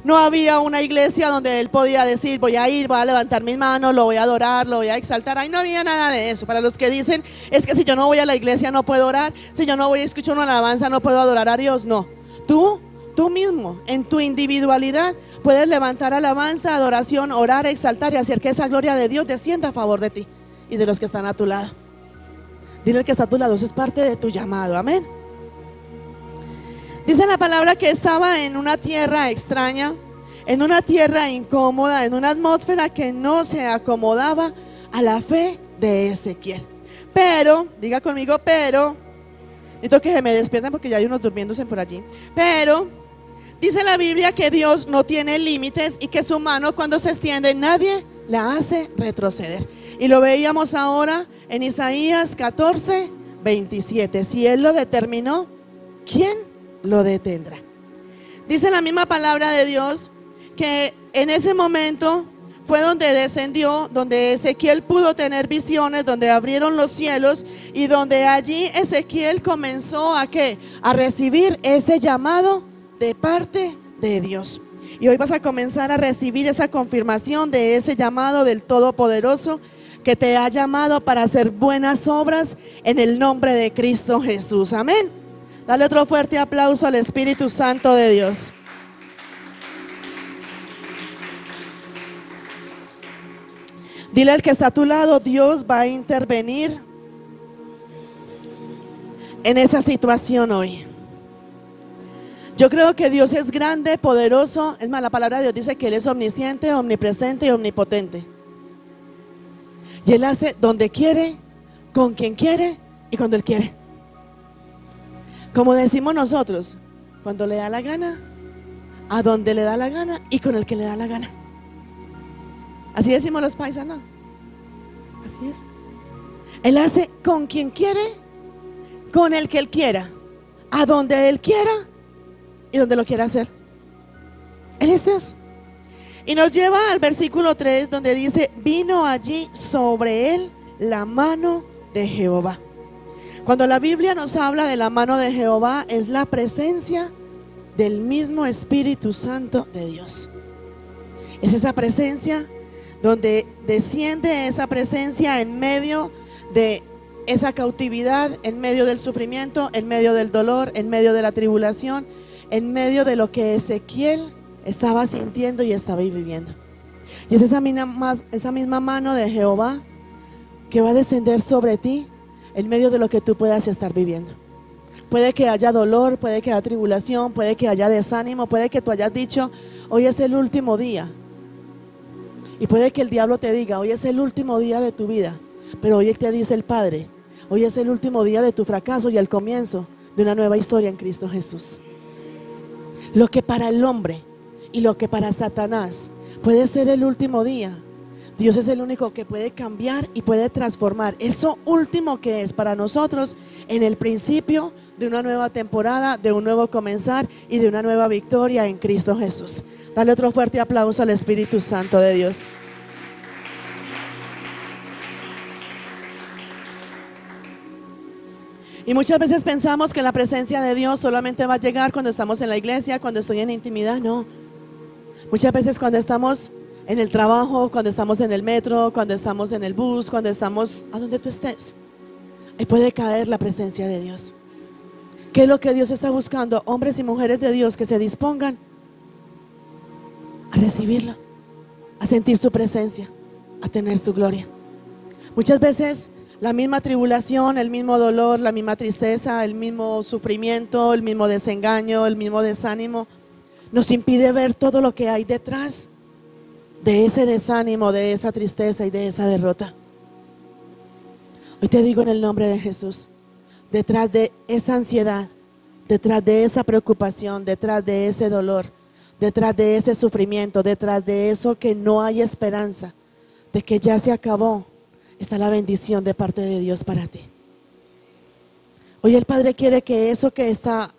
No había una iglesia donde él podía decir, voy a ir, voy a levantar mis manos, lo voy a adorar, lo voy a exaltar. Ahí no había nada de eso. Para los que dicen, es que si yo no voy a la iglesia no puedo orar, si yo no voy a escuchar una alabanza no puedo adorar a Dios. No, tú mismo, en tu individualidad, puedes levantar alabanza, adoración, orar, exaltar y hacer que esa gloria de Dios descienda a favor de ti y de los que están a tu lado. Dile al que está a tu lado, eso es parte de tu llamado, amén. Dice la palabra que estaba en una tierra extraña, en una tierra incómoda, en una atmósfera que no se acomodaba a la fe de Ezequiel. Pero, diga conmigo, pero, necesito que se me despierten porque ya hay unos durmiéndose por allí. Pero, dice la Biblia que Dios no tiene límites y que su mano cuando se extiende nadie la hace retroceder. Y lo veíamos ahora en Isaías 14:27. Si Él lo determinó, ¿quién lo detendrá? Dice la misma palabra de Dios que en ese momento fue donde descendió, donde Ezequiel pudo tener visiones, donde abrieron los cielos y donde allí Ezequiel comenzó a ¿qué? A recibir ese llamado de parte de Dios. Y hoy vas a comenzar a recibir esa confirmación de ese llamado del Todopoderoso que te ha llamado para hacer buenas obras en el nombre de Cristo Jesús. Amén. Dale otro fuerte aplauso al Espíritu Santo de Dios. Dile al que está a tu lado, Dios va a intervenir en esa situación hoy. Yo creo que Dios es grande, poderoso. Es más, la palabra de Dios dice que Él es omnisciente, omnipresente y omnipotente. Y Él hace donde quiere, con quien quiere y cuando Él quiere. Como decimos nosotros, cuando le da la gana, a donde le da la gana y con el que le da la gana. Así decimos los paisanos. Así es. Él hace con quien quiere, con el que Él quiera, a donde Él quiera y donde lo quiera hacer. Él es Dios. Y nos lleva al versículo 3 donde dice: vino allí sobre él la mano de Jehová. Cuando la Biblia nos habla de la mano de Jehová, es la presencia del mismo Espíritu Santo de Dios. Es esa presencia donde desciende esa presencia en medio de esa cautividad, en medio del sufrimiento, en medio del dolor, en medio de la tribulación, en medio de lo que Ezequiel estaba sintiendo y estaba viviendo. Y es esa misma mano de Jehová que va a descender sobre ti en medio de lo que tú puedas estar viviendo. Puede que haya dolor, puede que haya tribulación, puede que haya desánimo, puede que tú hayas dicho: hoy es el último día. Y puede que el diablo te diga: hoy es el último día de tu vida. Pero hoy te dice el Padre: hoy es el último día de tu fracaso y el comienzo de una nueva historia en Cristo Jesús. Lo que para el hombre y lo que para Satanás puede ser el último día, Dios es el único que puede cambiar y puede transformar eso último que es para nosotros en el principio de una nueva temporada, de un nuevo comenzar y de una nueva victoria en Cristo Jesús. Dale otro fuerte aplauso al Espíritu Santo de Dios. Y muchas veces pensamos que la presencia de Dios solamente va a llegar cuando estamos en la iglesia, cuando estoy en intimidad. No. Muchas veces cuando estamos en el trabajo, cuando estamos en el metro, cuando estamos en el bus, cuando estamos a donde tú estés, ahí puede caer la presencia de Dios. ¿Qué es lo que Dios está buscando? Hombres y mujeres de Dios que se dispongan a recibirla, a sentir su presencia, a tener su gloria. Muchas veces la misma tribulación, el mismo dolor, la misma tristeza, el mismo sufrimiento, el mismo desengaño, el mismo desánimo nos impide ver todo lo que hay detrás de ese desánimo, de esa tristeza y de esa derrota. Hoy te digo en el nombre de Jesús, detrás de esa ansiedad, detrás de esa preocupación, detrás de ese dolor, detrás de ese sufrimiento, detrás de eso que no hay esperanza, de que ya se acabó, está la bendición de parte de Dios para ti. Hoy el Padre quiere que eso que está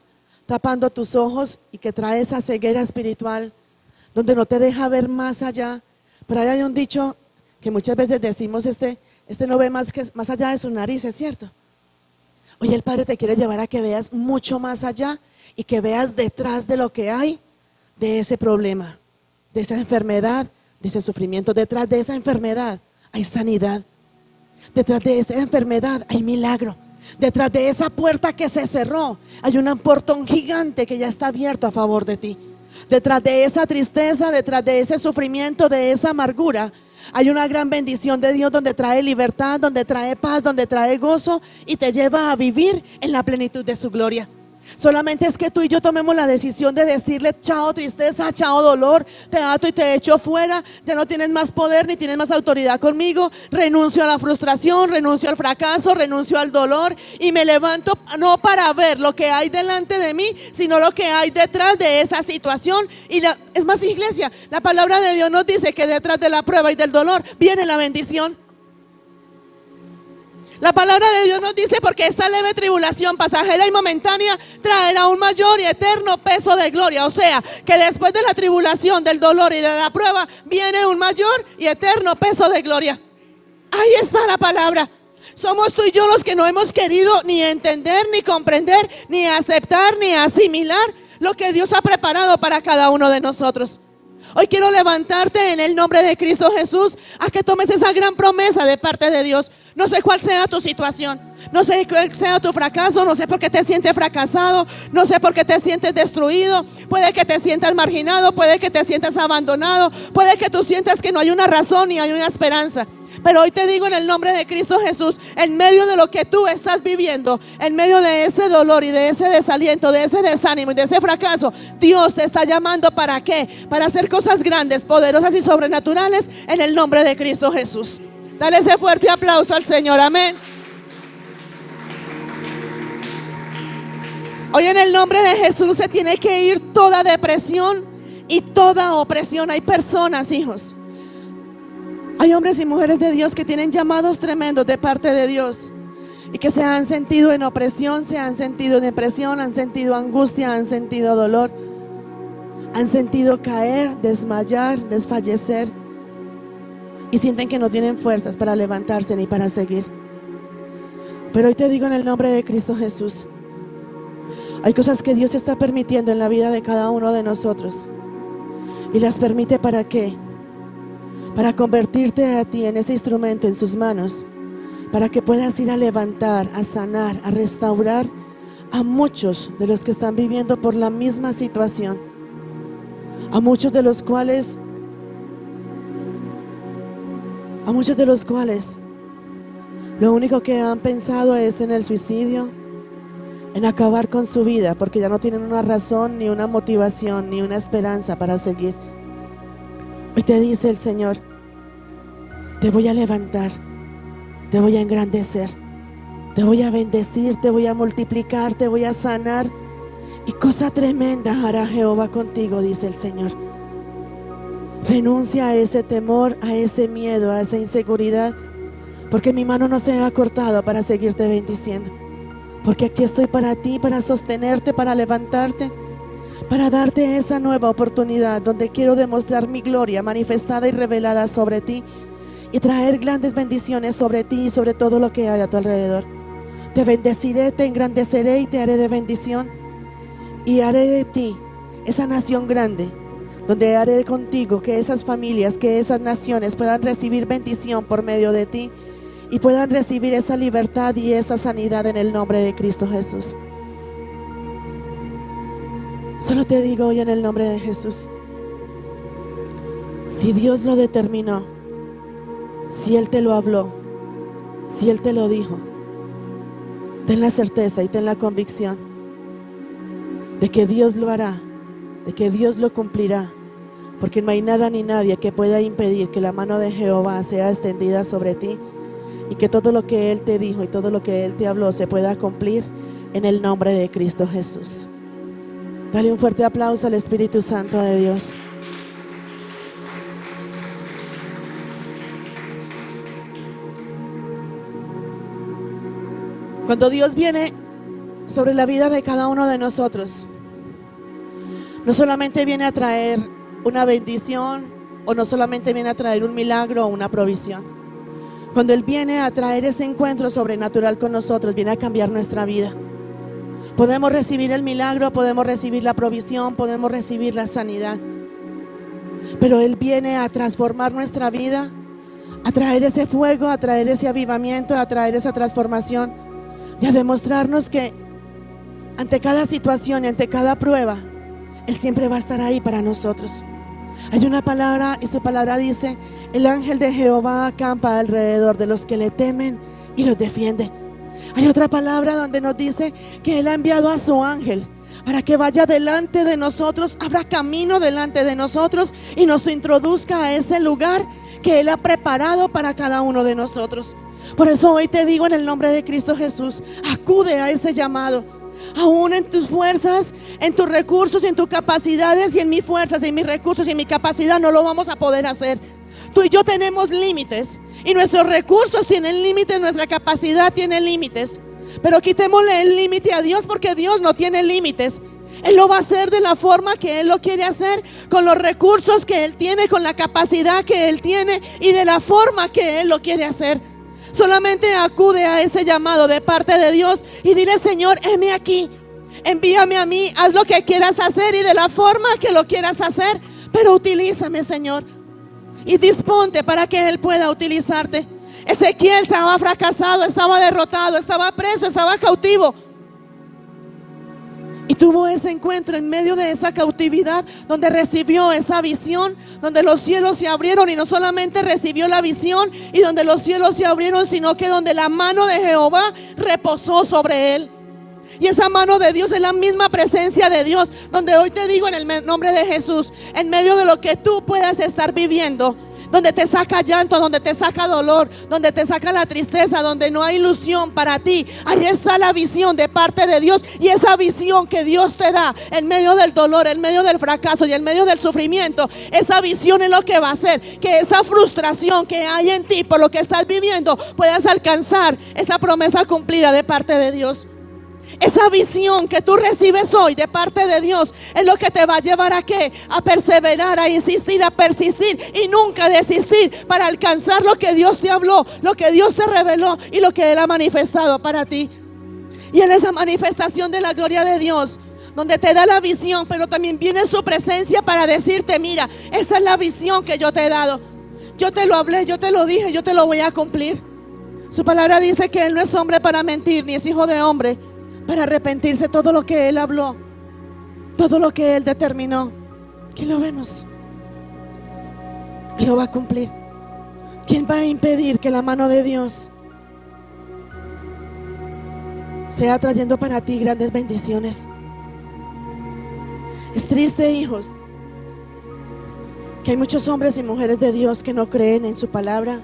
tapando tus ojos y que trae esa ceguera espiritual, donde no te deja ver más allá. Pero hay un dicho que muchas veces decimos: este no ve más allá de sus narices, ¿cierto? Hoy el Padre te quiere llevar a que veas mucho más allá y que veas detrás de lo que hay, de ese problema, de esa enfermedad, de ese sufrimiento. Detrás de esa enfermedad hay sanidad. Detrás de esa enfermedad hay milagro. Detrás de esa puerta que se cerró hay un portón gigante que ya está abierto a favor de ti. Detrás de esa tristeza, detrás de ese sufrimiento, de esa amargura, hay una gran bendición de Dios donde trae libertad, donde trae paz, donde trae gozo y te lleva a vivir en la plenitud de su gloria. Solamente es que tú y yo tomemos la decisión de decirle: chao tristeza, chao dolor, te ato y te echo fuera, ya no tienes más poder ni tienes más autoridad conmigo, renuncio a la frustración, renuncio al fracaso, renuncio al dolor y me levanto no para ver lo que hay delante de mí, sino lo que hay detrás de esa situación. Es más, iglesia, la palabra de Dios nos dice que detrás de la prueba y del dolor viene la bendición. La palabra de Dios nos dice: porque esta leve tribulación pasajera y momentánea traerá un mayor y eterno peso de gloria. O sea, que después de la tribulación, del dolor y de la prueba, viene un mayor y eterno peso de gloria. Ahí está la palabra. Somos tú y yo los que no hemos querido ni entender, ni comprender, ni aceptar, ni asimilar lo que Dios ha preparado para cada uno de nosotros. Hoy quiero levantarte en el nombre de Cristo Jesús a que tomes esa gran promesa de parte de Dios. No sé cuál sea tu situación, no sé cuál sea tu fracaso, no sé por qué te sientes fracasado, no sé por qué te sientes destruido. Puede que te sientas marginado, puede que te sientas abandonado, puede que tú sientas que no hay una razón ni hay una esperanza. Pero hoy te digo en el nombre de Cristo Jesús, en medio de lo que tú estás viviendo, en medio de ese dolor y de ese desaliento, de ese desánimo y de ese fracaso, Dios te está llamando ¿para qué? Para hacer cosas grandes, poderosas y sobrenaturales en el nombre de Cristo Jesús. Dale ese fuerte aplauso al Señor, amén. Hoy en el nombre de Jesús se tiene que ir toda depresión y toda opresión. Hay personas, hijos, hay hombres y mujeres de Dios que tienen llamados tremendos de parte de Dios y que se han sentido en opresión, se han sentido en depresión, han sentido angustia, han sentido dolor, han sentido caer, desmayar, desfallecer y sienten que no tienen fuerzas para levantarse ni para seguir. Pero hoy te digo en el nombre de Cristo Jesús, hay cosas que Dios está permitiendo en la vida de cada uno de nosotros y las permite ¿para qué? Para convertirte a ti en ese instrumento en sus manos, para que puedas ir a levantar, a sanar, a restaurar a muchos de los que están viviendo por la misma situación, a muchos de los cuales lo único que han pensado es en el suicidio, en acabar con su vida, porque ya no tienen una razón, ni una motivación, ni una esperanza para seguir. Hoy te dice el Señor, te voy a levantar, te voy a engrandecer, te voy a bendecir, te voy a multiplicar, te voy a sanar, y cosa tremenda hará Jehová contigo, dice el Señor. Renuncia a ese temor, a ese miedo, a esa inseguridad, porque mi mano no se ha cortado para seguirte bendiciendo, porque aquí estoy para ti, para sostenerte, para levantarte, para darte esa nueva oportunidad donde quiero demostrar mi gloria manifestada y revelada sobre ti y traer grandes bendiciones sobre ti y sobre todo lo que hay a tu alrededor. Te bendeciré, te engrandeceré y te haré de bendición, y haré de ti esa nación grande, donde haré contigo que esas familias, que esas naciones puedan recibir bendición por medio de ti y puedan recibir esa libertad y esa sanidad en el nombre de Cristo Jesús. Solo te digo hoy en el nombre de Jesús, si Dios lo determinó, si Él te lo habló, si Él te lo dijo, ten la certeza y ten la convicción de que Dios lo hará, de que Dios lo cumplirá, porque no hay nada ni nadie que pueda impedir que la mano de Jehová sea extendida sobre ti y que todo lo que Él te dijo y todo lo que Él te habló se pueda cumplir en el nombre de Cristo Jesús. Dale un fuerte aplauso al Espíritu Santo de Dios. Cuando Dios viene sobre la vida de cada uno de nosotros, no solamente viene a traer una bendición o no solamente viene a traer un milagro o una provisión. Cuando Él viene a traer ese encuentro sobrenatural con nosotros, viene a cambiar nuestra vida. Podemos recibir el milagro, podemos recibir la provisión, podemos recibir la sanidad, pero Él viene a transformar nuestra vida, a traer ese fuego, a traer ese avivamiento, a traer esa transformación y a demostrarnos que ante cada situación y ante cada prueba Él siempre va a estar ahí para nosotros. Hay una palabra y su palabra dice: el ángel de Jehová acampa alrededor de los que le temen y los defiende. Hay otra palabra donde nos dice que Él ha enviado a su ángel para que vaya delante de nosotros, abra camino delante de nosotros y nos introduzca a ese lugar que Él ha preparado para cada uno de nosotros. Por eso hoy te digo en el nombre de Cristo Jesús, acude a ese llamado. Aún en tus fuerzas, en tus recursos, en tus capacidades y en mis fuerzas, en mis recursos y en mi capacidad no lo vamos a poder hacer. Tú y yo tenemos límites y nuestros recursos tienen límites, nuestra capacidad tiene límites, pero quitémosle el límite a Dios, porque Dios no tiene límites. Él lo va a hacer de la forma que Él lo quiere hacer, con los recursos que Él tiene, con la capacidad que Él tiene y de la forma que Él lo quiere hacer. Solamente acude a ese llamado de parte de Dios y dile: Señor, heme aquí. Envíame a mí, haz lo que quieras hacer y de la forma que lo quieras hacer, pero utilízame, Señor. Y disponte para que Él pueda utilizarte. Ezequiel estaba fracasado, estaba derrotado, estaba preso, estaba cautivo. Y tuvo ese encuentro en medio de esa cautividad, donde recibió esa visión, donde los cielos se abrieron, y no solamente recibió la visión y donde los cielos se abrieron, sino que donde la mano de Jehová reposó sobre él. Y esa mano de Dios es la misma presencia de Dios, donde hoy te digo en el nombre de Jesús, en medio de lo que tú puedas estar viviendo, donde te saca llanto, donde te saca dolor, donde te saca la tristeza, donde no hay ilusión para ti, ahí está la visión de parte de Dios. Y esa visión que Dios te da en medio del dolor, en medio del fracaso y en medio del sufrimiento, esa visión es lo que va a hacer que esa frustración que hay en ti por lo que estás viviendo puedas alcanzar esa promesa cumplida de parte de Dios. Esa visión que tú recibes hoy de parte de Dios es lo que te va a llevar a ¿qué? A perseverar, a insistir, a persistir y nunca desistir para alcanzar lo que Dios te habló, lo que Dios te reveló y lo que Él ha manifestado para ti. Y en esa manifestación de la gloria de Dios, donde te da la visión, pero también viene su presencia para decirte: mira, esta es la visión que yo te he dado. Yo te lo hablé, yo te lo dije, yo te lo voy a cumplir. Su palabra dice que Él no es hombre para mentir, ni es hijo de hombre para arrepentirse. Todo lo que Él habló, todo lo que Él determinó, que lo vemos, Él lo va a cumplir. ¿Quién va a impedir que la mano de Dios sea trayendo para ti grandes bendiciones? Es triste, hijos, que hay muchos hombres y mujeres de Dios que no creen en su palabra,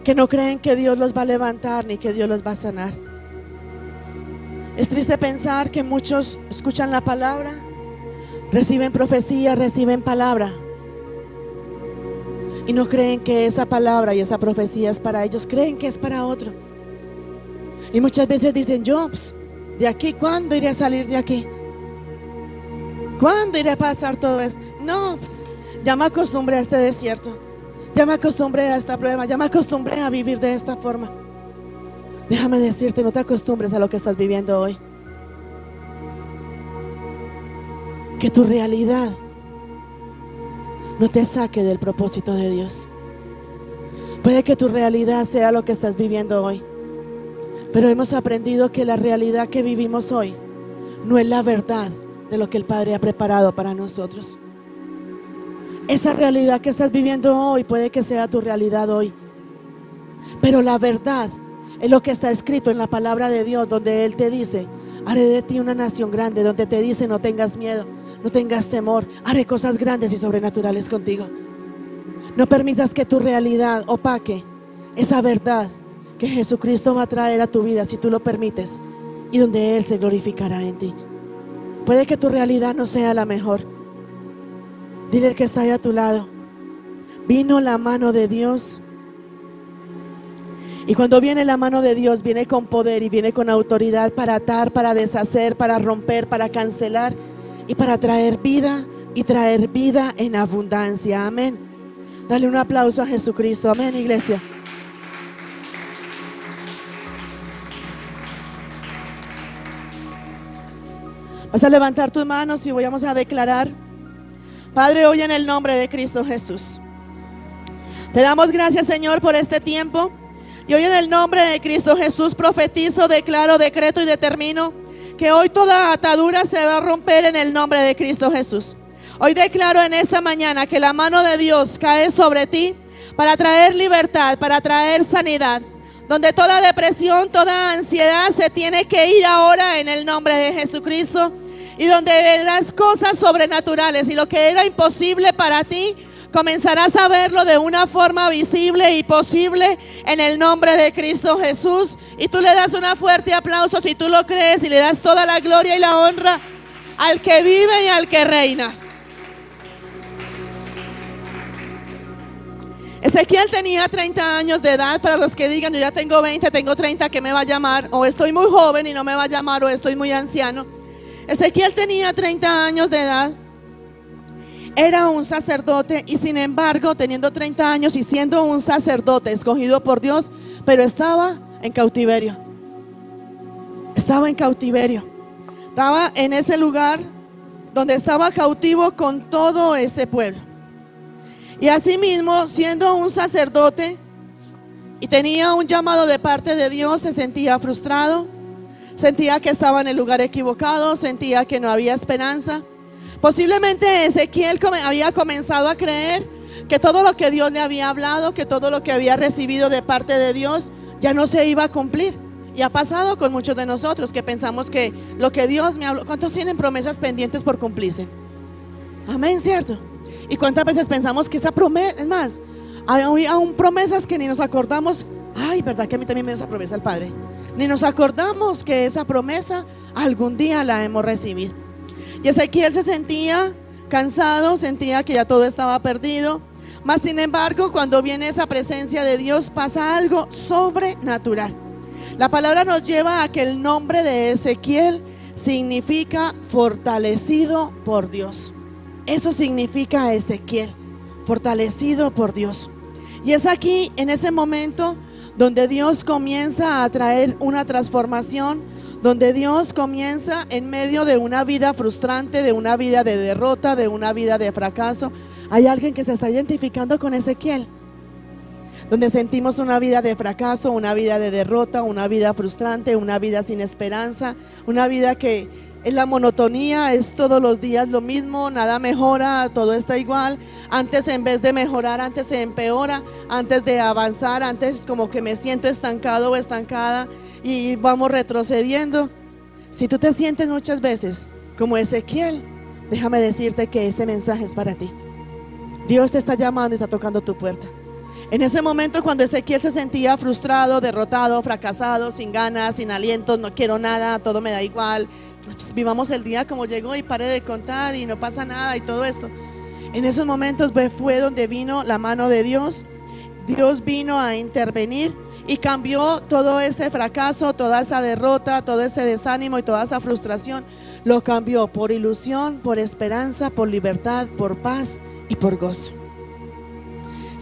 que no creen que Dios los va a levantar ni que Dios los va a sanar. Es triste pensar que muchos escuchan la palabra, reciben profecía, reciben palabra y no creen que esa palabra y esa profecía es para ellos, creen que es para otro. Y muchas veces dicen: yo, de aquí, ¿cuándo iré a salir de aquí? ¿Cuándo iré a pasar todo esto? No, ya me acostumbré a este desierto, ya me acostumbré a esta prueba, ya me acostumbré a vivir de esta forma. Déjame decirte, no te acostumbres a lo que estás viviendo hoy. Que tu realidad no te saque del propósito de Dios. Puede que tu realidad sea lo que estás viviendo hoy, pero hemos aprendido que la realidad que vivimos hoy no es la verdad de lo que el Padre ha preparado para nosotros. Esa realidad que estás viviendo hoy puede que sea tu realidad hoy, pero la verdad es lo que está escrito en la palabra de Dios, donde Él te dice: haré de ti una nación grande, donde te dice: no tengas miedo, no tengas temor, haré cosas grandes y sobrenaturales contigo. No permitas que tu realidad opaque esa verdad que Jesucristo va a traer a tu vida si tú lo permites, y donde Él se glorificará en ti. Puede que tu realidad no sea la mejor. Dile al que está ahí a tu lado: vino la mano de Dios. Y cuando viene la mano de Dios, viene con poder y viene con autoridad para atar, para deshacer, para romper, para cancelar y para traer vida, y traer vida en abundancia. Amén. Dale un aplauso a Jesucristo. Amén, iglesia. Vas a levantar tus manos y vamos a declarar: Padre, hoy en el nombre de Cristo Jesús, te damos gracias, Señor, por este tiempo. Y hoy en el nombre de Cristo Jesús profetizo, declaro, decreto y determino que hoy toda atadura se va a romper en el nombre de Cristo Jesús. Hoy declaro en esta mañana que la mano de Dios cae sobre ti para traer libertad, para traer sanidad. Donde toda depresión, toda ansiedad se tiene que ir ahora en el nombre de Jesucristo. Y donde verás cosas sobrenaturales, y lo que era imposible para ti, comenzarás a verlo de una forma visible y posible en el nombre de Cristo Jesús. Y tú le das un fuerte aplauso si tú lo crees, y le das toda la gloria y la honra al que vive y al que reina. Ezequiel tenía 30 años de edad. Para los que digan: yo ya tengo 20, tengo 30, ¿qué me va a llamar? O estoy muy joven y no me va a llamar, o estoy muy anciano. Ezequiel tenía 30 años de edad. Era un sacerdote, y sin embargo, teniendo 30 años y siendo un sacerdote escogido por Dios, pero estaba en cautiverio. Estaba en cautiverio. Estaba en ese lugar donde estaba cautivo con todo ese pueblo. Y asimismo, siendo un sacerdote y tenía un llamado de parte de Dios, se sentía frustrado, sentía que estaba en el lugar equivocado, sentía que no había esperanza. Posiblemente Ezequiel había comenzado a creer que todo lo que Dios le había hablado, que todo lo que había recibido de parte de Dios ya no se iba a cumplir. Y ha pasado con muchos de nosotros que pensamos que lo que Dios me habló, ¿cuántos tienen promesas pendientes por cumplirse? Amén, ¿cierto? Y cuántas veces pensamos que esa promesa, es más, hay aún promesas que ni nos acordamos. Ay, verdad que a mí también me dio esa promesa el Padre. Ni nos acordamos que esa promesa algún día la hemos recibido. Y Ezequiel se sentía cansado, sentía que ya todo estaba perdido. Mas sin embargo, cuando viene esa presencia de Dios, pasa algo sobrenatural. La palabra nos lleva a que el nombre de Ezequiel significa fortalecido por Dios. Eso significa Ezequiel, fortalecido por Dios. Y es aquí, en ese momento, donde Dios comienza a traer una transformación, donde Dios comienza en medio de una vida frustrante, de una vida de derrota, de una vida de fracaso. Hay alguien que se está identificando con Ezequiel, donde sentimos una vida de fracaso, una vida de derrota, una vida frustrante, una vida sin esperanza, una vida que es la monotonía, es todos los días lo mismo, nada mejora, todo está igual. Antes, en vez de mejorar, antes se empeora, antes de avanzar, antes como que me siento estancado o estancada y vamos retrocediendo. Si tú te sientes muchas veces como Ezequiel, déjame decirte que este mensaje es para ti. Dios te está llamando y está tocando tu puerta. En ese momento, cuando Ezequiel se sentía frustrado, derrotado, fracasado, sin ganas, sin alientos, no quiero nada, todo me da igual, pues vivamos el día como llegó y pare de contar y no pasa nada y todo esto. En esos momentos fue donde vino la mano de Dios. Dios vino a intervenir y cambió todo ese fracaso, toda esa derrota, todo ese desánimo y toda esa frustración. Lo cambió por ilusión, por esperanza, por libertad, por paz y por gozo.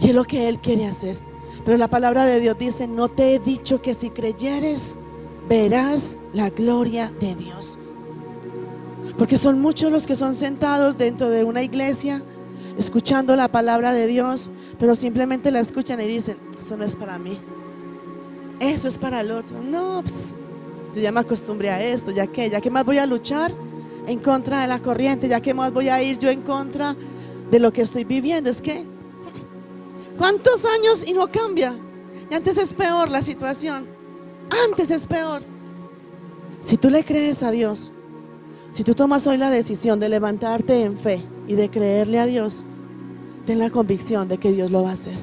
Y es lo que Él quiere hacer. Pero la palabra de Dios dice: no te he dicho que si creyeres verás la gloria de Dios. Porque son muchos los que son sentados dentro de una iglesia escuchando la palabra de Dios, pero simplemente la escuchan y dicen: eso no es para mí, eso es para el otro. No, pues, yo ya me acostumbré a esto, ya que más voy a luchar en contra de la corriente, ya que más voy a ir yo en contra de lo que estoy viviendo. Es que ¿cuántos años y no cambia? Y antes es peor la situación, antes es peor. Si tú le crees a Dios, si tú tomas hoy la decisión de levantarte en fe y de creerle a Dios, ten la convicción de que Dios lo va a hacer.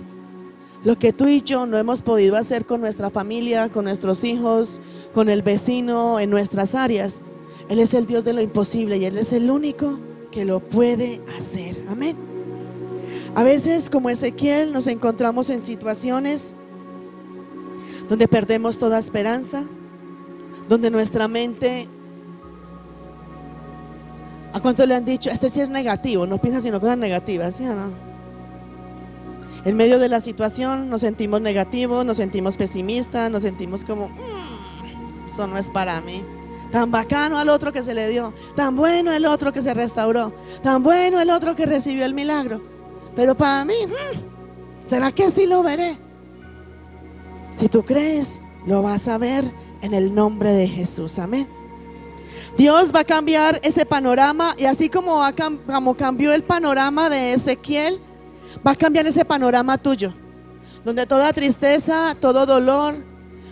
Lo que tú y yo no hemos podido hacer con nuestra familia, con nuestros hijos, con el vecino, en nuestras áreas, Él es el Dios de lo imposible y Él es el único que lo puede hacer. Amén. A veces, como Ezequiel, nos encontramos en situaciones donde perdemos toda esperanza, donde nuestra mente, ¿a cuánto le han dicho? Este sí es negativo, no piensa sino cosas negativas, ¿sí o no? En medio de la situación nos sentimos negativos, nos sentimos pesimistas, nos sentimos como eso no es para mí. Tan bacano al otro que se le dio, tan bueno el otro que se restauró, tan bueno el otro que recibió el milagro, pero para mí, ¿será que sí lo veré? Si tú crees, lo vas a ver en el nombre de Jesús. Amén. Dios va a cambiar ese panorama, y así como cambió el panorama de Ezequiel, va a cambiar ese panorama tuyo, donde toda tristeza, todo dolor,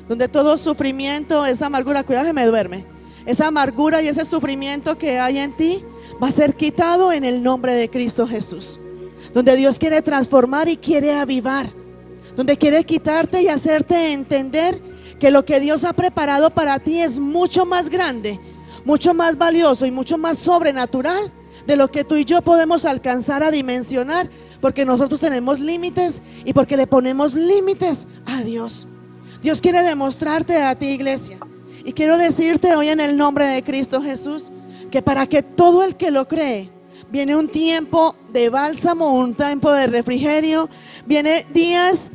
donde todo sufrimiento, esa amargura, cuidado que me duerme, esa amargura y ese sufrimiento que hay en ti va a ser quitado en el nombre de Cristo Jesús. Donde Dios quiere transformar y quiere avivar, donde quiere quitarte y hacerte entender que lo que Dios ha preparado para ti es mucho más grande, mucho más valioso y mucho más sobrenatural de lo que tú y yo podemos alcanzar a dimensionar, porque nosotros tenemos límites y porque le ponemos límites a Dios. Dios quiere demostrarte a ti, iglesia, y quiero decirte hoy en el nombre de Cristo Jesús, que para que todo el que lo cree, viene un tiempo de bálsamo, un tiempo de refrigerio, viene días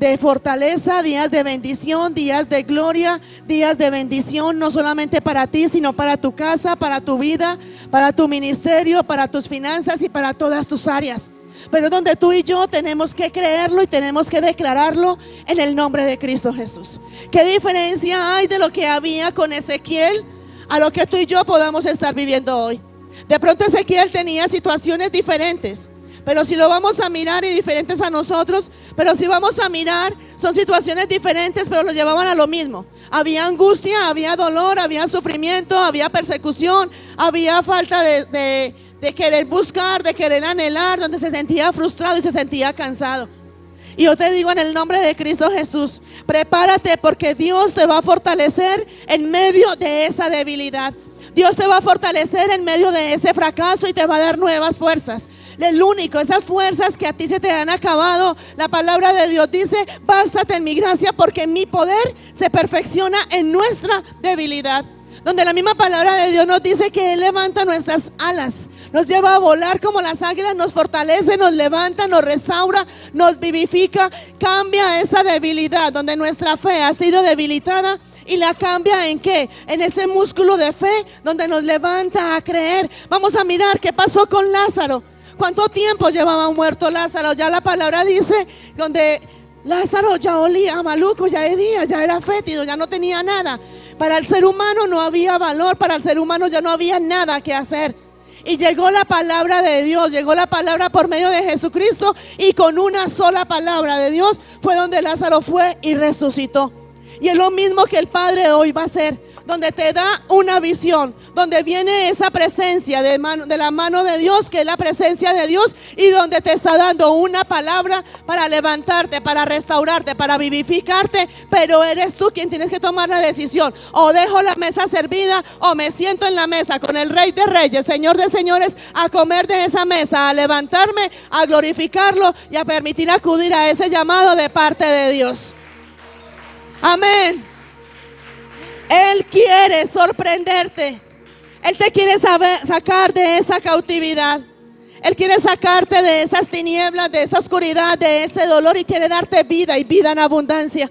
de fortaleza, días de bendición, días de gloria, días de bendición, no solamente para ti, sino para tu casa, para tu vida, para tu ministerio, para tus finanzas y para todas tus áreas. Pero donde tú y yo tenemos que creerlo y tenemos que declararlo en el nombre de Cristo Jesús. ¿Qué diferencia hay de lo que había con Ezequiel a lo que tú y yo podamos estar viviendo hoy? De pronto Ezequiel tenía situaciones diferentes, pero si lo vamos a mirar, y diferentes a nosotros, pero si vamos a mirar, son situaciones diferentes, pero lo llevaban a lo mismo. Había angustia, había dolor, había sufrimiento, había persecución, había falta de querer buscar, de querer anhelar, donde se sentía frustrado y se sentía cansado. Y yo te digo en el nombre de Cristo Jesús, prepárate, porque Dios te va a fortalecer en medio de esa debilidad. Dios te va a fortalecer en medio de ese fracaso y te va a dar nuevas fuerzas. El único, esas fuerzas que a ti se te han acabado, la palabra de Dios dice: bástate en mi gracia, porque mi poder se perfecciona en nuestra debilidad. Donde la misma palabra de Dios nos dice que Él levanta nuestras alas, nos lleva a volar como las águilas, nos fortalece, nos levanta, nos restaura, nos vivifica, cambia esa debilidad donde nuestra fe ha sido debilitada. ¿Y la cambia en qué? En ese músculo de fe donde nos levanta a creer. Vamos a mirar qué pasó con Lázaro. ¿Cuánto tiempo llevaba muerto Lázaro? Ya la palabra dice donde Lázaro ya olía maluco, ya hedía, ya era fétido, ya no tenía nada. Para el ser humano no había valor, para el ser humano ya no había nada que hacer. Y llegó la palabra de Dios, llegó la palabra por medio de Jesucristo, y con una sola palabra de Dios fue donde Lázaro fue y resucitó. Y es lo mismo que el Padre hoy va a hacer, donde te da una visión, donde viene esa presencia de la mano de Dios, que es la presencia de Dios, y donde te está dando una palabra para levantarte, para restaurarte, para vivificarte. Pero eres tú quien tienes que tomar la decisión: o dejo la mesa servida, o me siento en la mesa con el Rey de Reyes, Señor de Señores, a comer de esa mesa, a levantarme, a glorificarlo y a permitir acudir a ese llamado de parte de Dios. Amén. Él quiere sorprenderte. Él te quiere sacar de esa cautividad. Él quiere sacarte de esas tinieblas, de esa oscuridad, de ese dolor, y quiere darte vida, y vida en abundancia.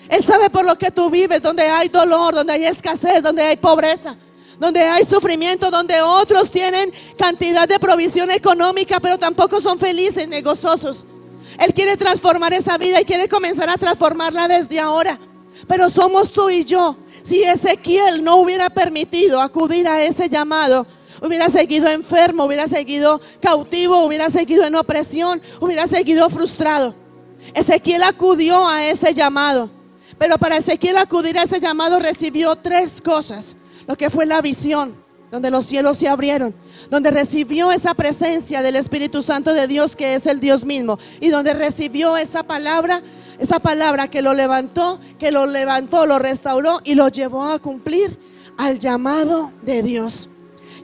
Él sabe por lo que tú vives, donde hay dolor, donde hay escasez, donde hay pobreza, donde hay sufrimiento, donde otros tienen cantidad de provisión económica, pero tampoco son felices ni gozosos. Él quiere transformar esa vida y quiere comenzar a transformarla desde ahora. Pero somos tú y yo. Si Ezequiel no hubiera permitido acudir a ese llamado, hubiera seguido enfermo, hubiera seguido cautivo, hubiera seguido en opresión, hubiera seguido frustrado. Ezequiel acudió a ese llamado, pero para Ezequiel acudir a ese llamado recibió tres cosas. Lo que fue la visión, donde los cielos se abrieron, donde recibió esa presencia del Espíritu Santo de Dios, que es el Dios mismo, y donde recibió esa palabra que lo levantó, lo restauró y lo llevó a cumplir al llamado de Dios.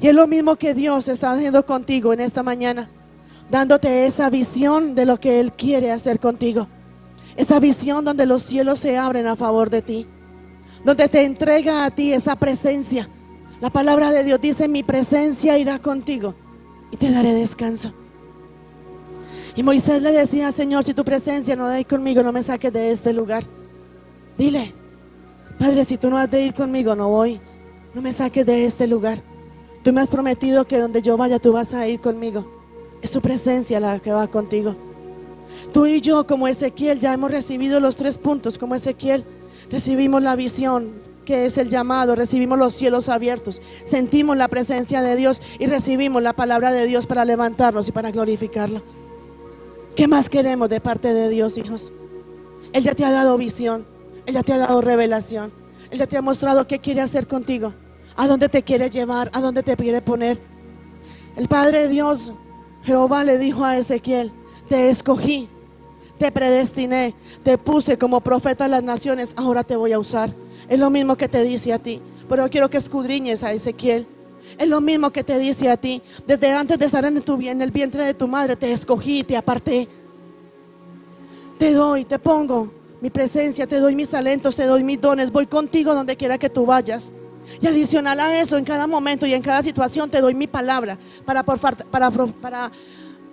Y es lo mismo que Dios está haciendo contigo en esta mañana, dándote esa visión de lo que Él quiere hacer contigo. Esa visión donde los cielos se abren a favor de ti, donde te entrega a ti esa presencia. La palabra de Dios dice: mi presencia irá contigo y te daré descanso. Y Moisés le decía: Señor, si tu presencia no da ir conmigo, no me saques de este lugar. Dile: Padre, si tú no has de ir conmigo, no voy. No me saques de este lugar. Tú me has prometido que donde yo vaya, tú vas a ir conmigo. Es su presencia la que va contigo. Tú y yo, como Ezequiel, ya hemos recibido los 3 puntos. Como Ezequiel, recibimos la visión, que es el llamado, recibimos los cielos abiertos, sentimos la presencia de Dios y recibimos la palabra de Dios para levantarnos y para glorificarlo. ¿Qué más queremos de parte de Dios, hijos? Él ya te ha dado visión, Él ya te ha dado revelación, Él ya te ha mostrado qué quiere hacer contigo, a dónde te quiere llevar, a dónde te quiere poner. El Padre Dios, Jehová, le dijo a Ezequiel: te escogí, te predestiné, te puse como profeta a las naciones, ahora te voy a usar. Es lo mismo que te dice a ti, pero quiero que escudriñes a Ezequiel. Es lo mismo que te dice a ti: desde antes de estar en el vientre de tu madre, te escogí, te aparté. Te doy, te pongo mi presencia, te doy mis talentos, te doy mis dones. Voy contigo donde quiera que tú vayas. Y adicional a eso, en cada momento y en cada situación, te doy mi palabra para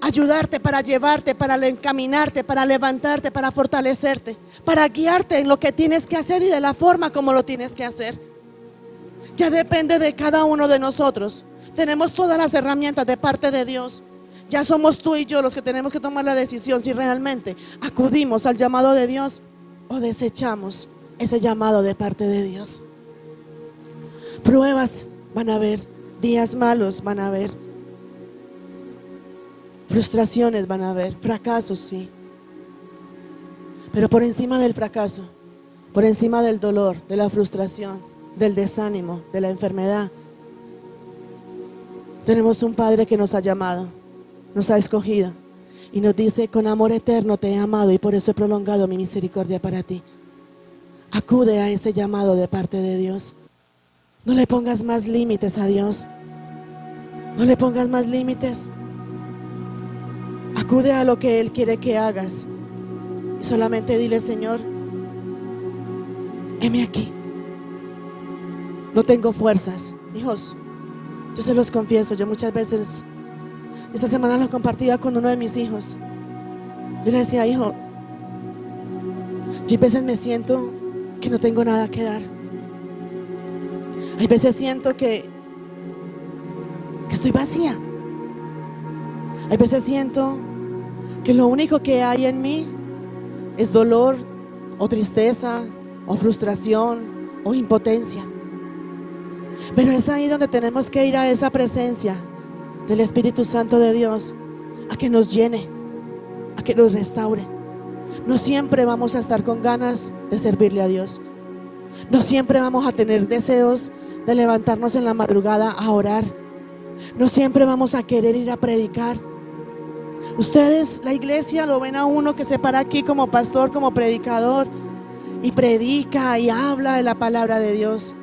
ayudarte, para llevarte, para encaminarte, para levantarte, para fortalecerte, para guiarte en lo que tienes que hacer y de la forma como lo tienes que hacer. Ya depende de cada uno de nosotros. Tenemos todas las herramientas de parte de Dios. Ya somos tú y yo los que tenemos que tomar la decisión si realmente acudimos al llamado de Dios o desechamos ese llamado de parte de Dios. Pruebas van a haber, días malos van a haber, frustraciones van a haber, fracasos sí. Pero por encima del fracaso, por encima del dolor, de la frustración, del desánimo, de la enfermedad, tenemos un Padre que nos ha llamado, nos ha escogido y nos dice: con amor eterno te he amado y por eso he prolongado mi misericordia para ti. Acude a ese llamado de parte de Dios. No le pongas más límites a Dios. No le pongas más límites. Acude a lo que Él quiere que hagas y solamente dile: Señor, heme aquí. No tengo fuerzas. Hijos, yo se los confieso, yo muchas veces, esta semana lo compartía con uno de mis hijos. Yo le decía: hijo, yo a veces me siento que no tengo nada que dar. Hay veces siento que estoy vacía. Hay veces siento que lo único que hay en mí es dolor o tristeza o frustración o impotencia. Pero es ahí donde tenemos que ir a esa presencia del Espíritu Santo de Dios, a que nos llene, a que nos restaure. No siempre vamos a estar con ganas de servirle a Dios. No siempre vamos a tener deseos de levantarnos en la madrugada a orar. No siempre vamos a querer ir a predicar. Ustedes, la iglesia, lo ven a uno que se para aquí como pastor, como predicador, y predica y habla de la palabra de Dios.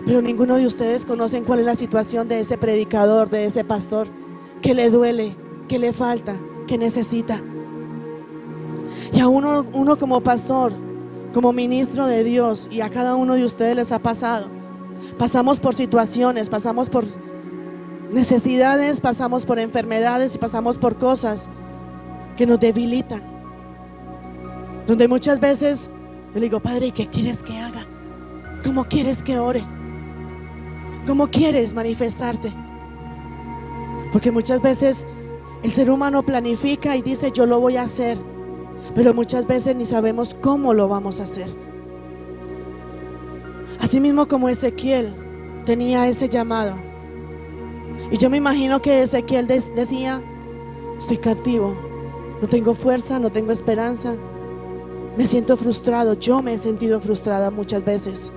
Pero ninguno de ustedes conocen cuál es la situación de ese predicador, de ese pastor, que le duele, que le falta, que necesita. Y a uno como pastor, como ministro de Dios, y a cada uno de ustedes les ha pasado. Pasamos por situaciones, pasamos por necesidades, pasamos por enfermedades y pasamos por cosas que nos debilitan. Donde muchas veces yo le digo: Padre, ¿qué quieres que haga? ¿Cómo quieres que ore? ¿Cómo quieres manifestarte? Porque muchas veces el ser humano planifica y dice: yo lo voy a hacer, pero muchas veces ni sabemos cómo lo vamos a hacer. Así mismo como Ezequiel tenía ese llamado, y yo me imagino que Ezequiel decía: estoy cautivo, no tengo fuerza, no tengo esperanza, me siento frustrado. Yo me he sentido frustrada muchas veces.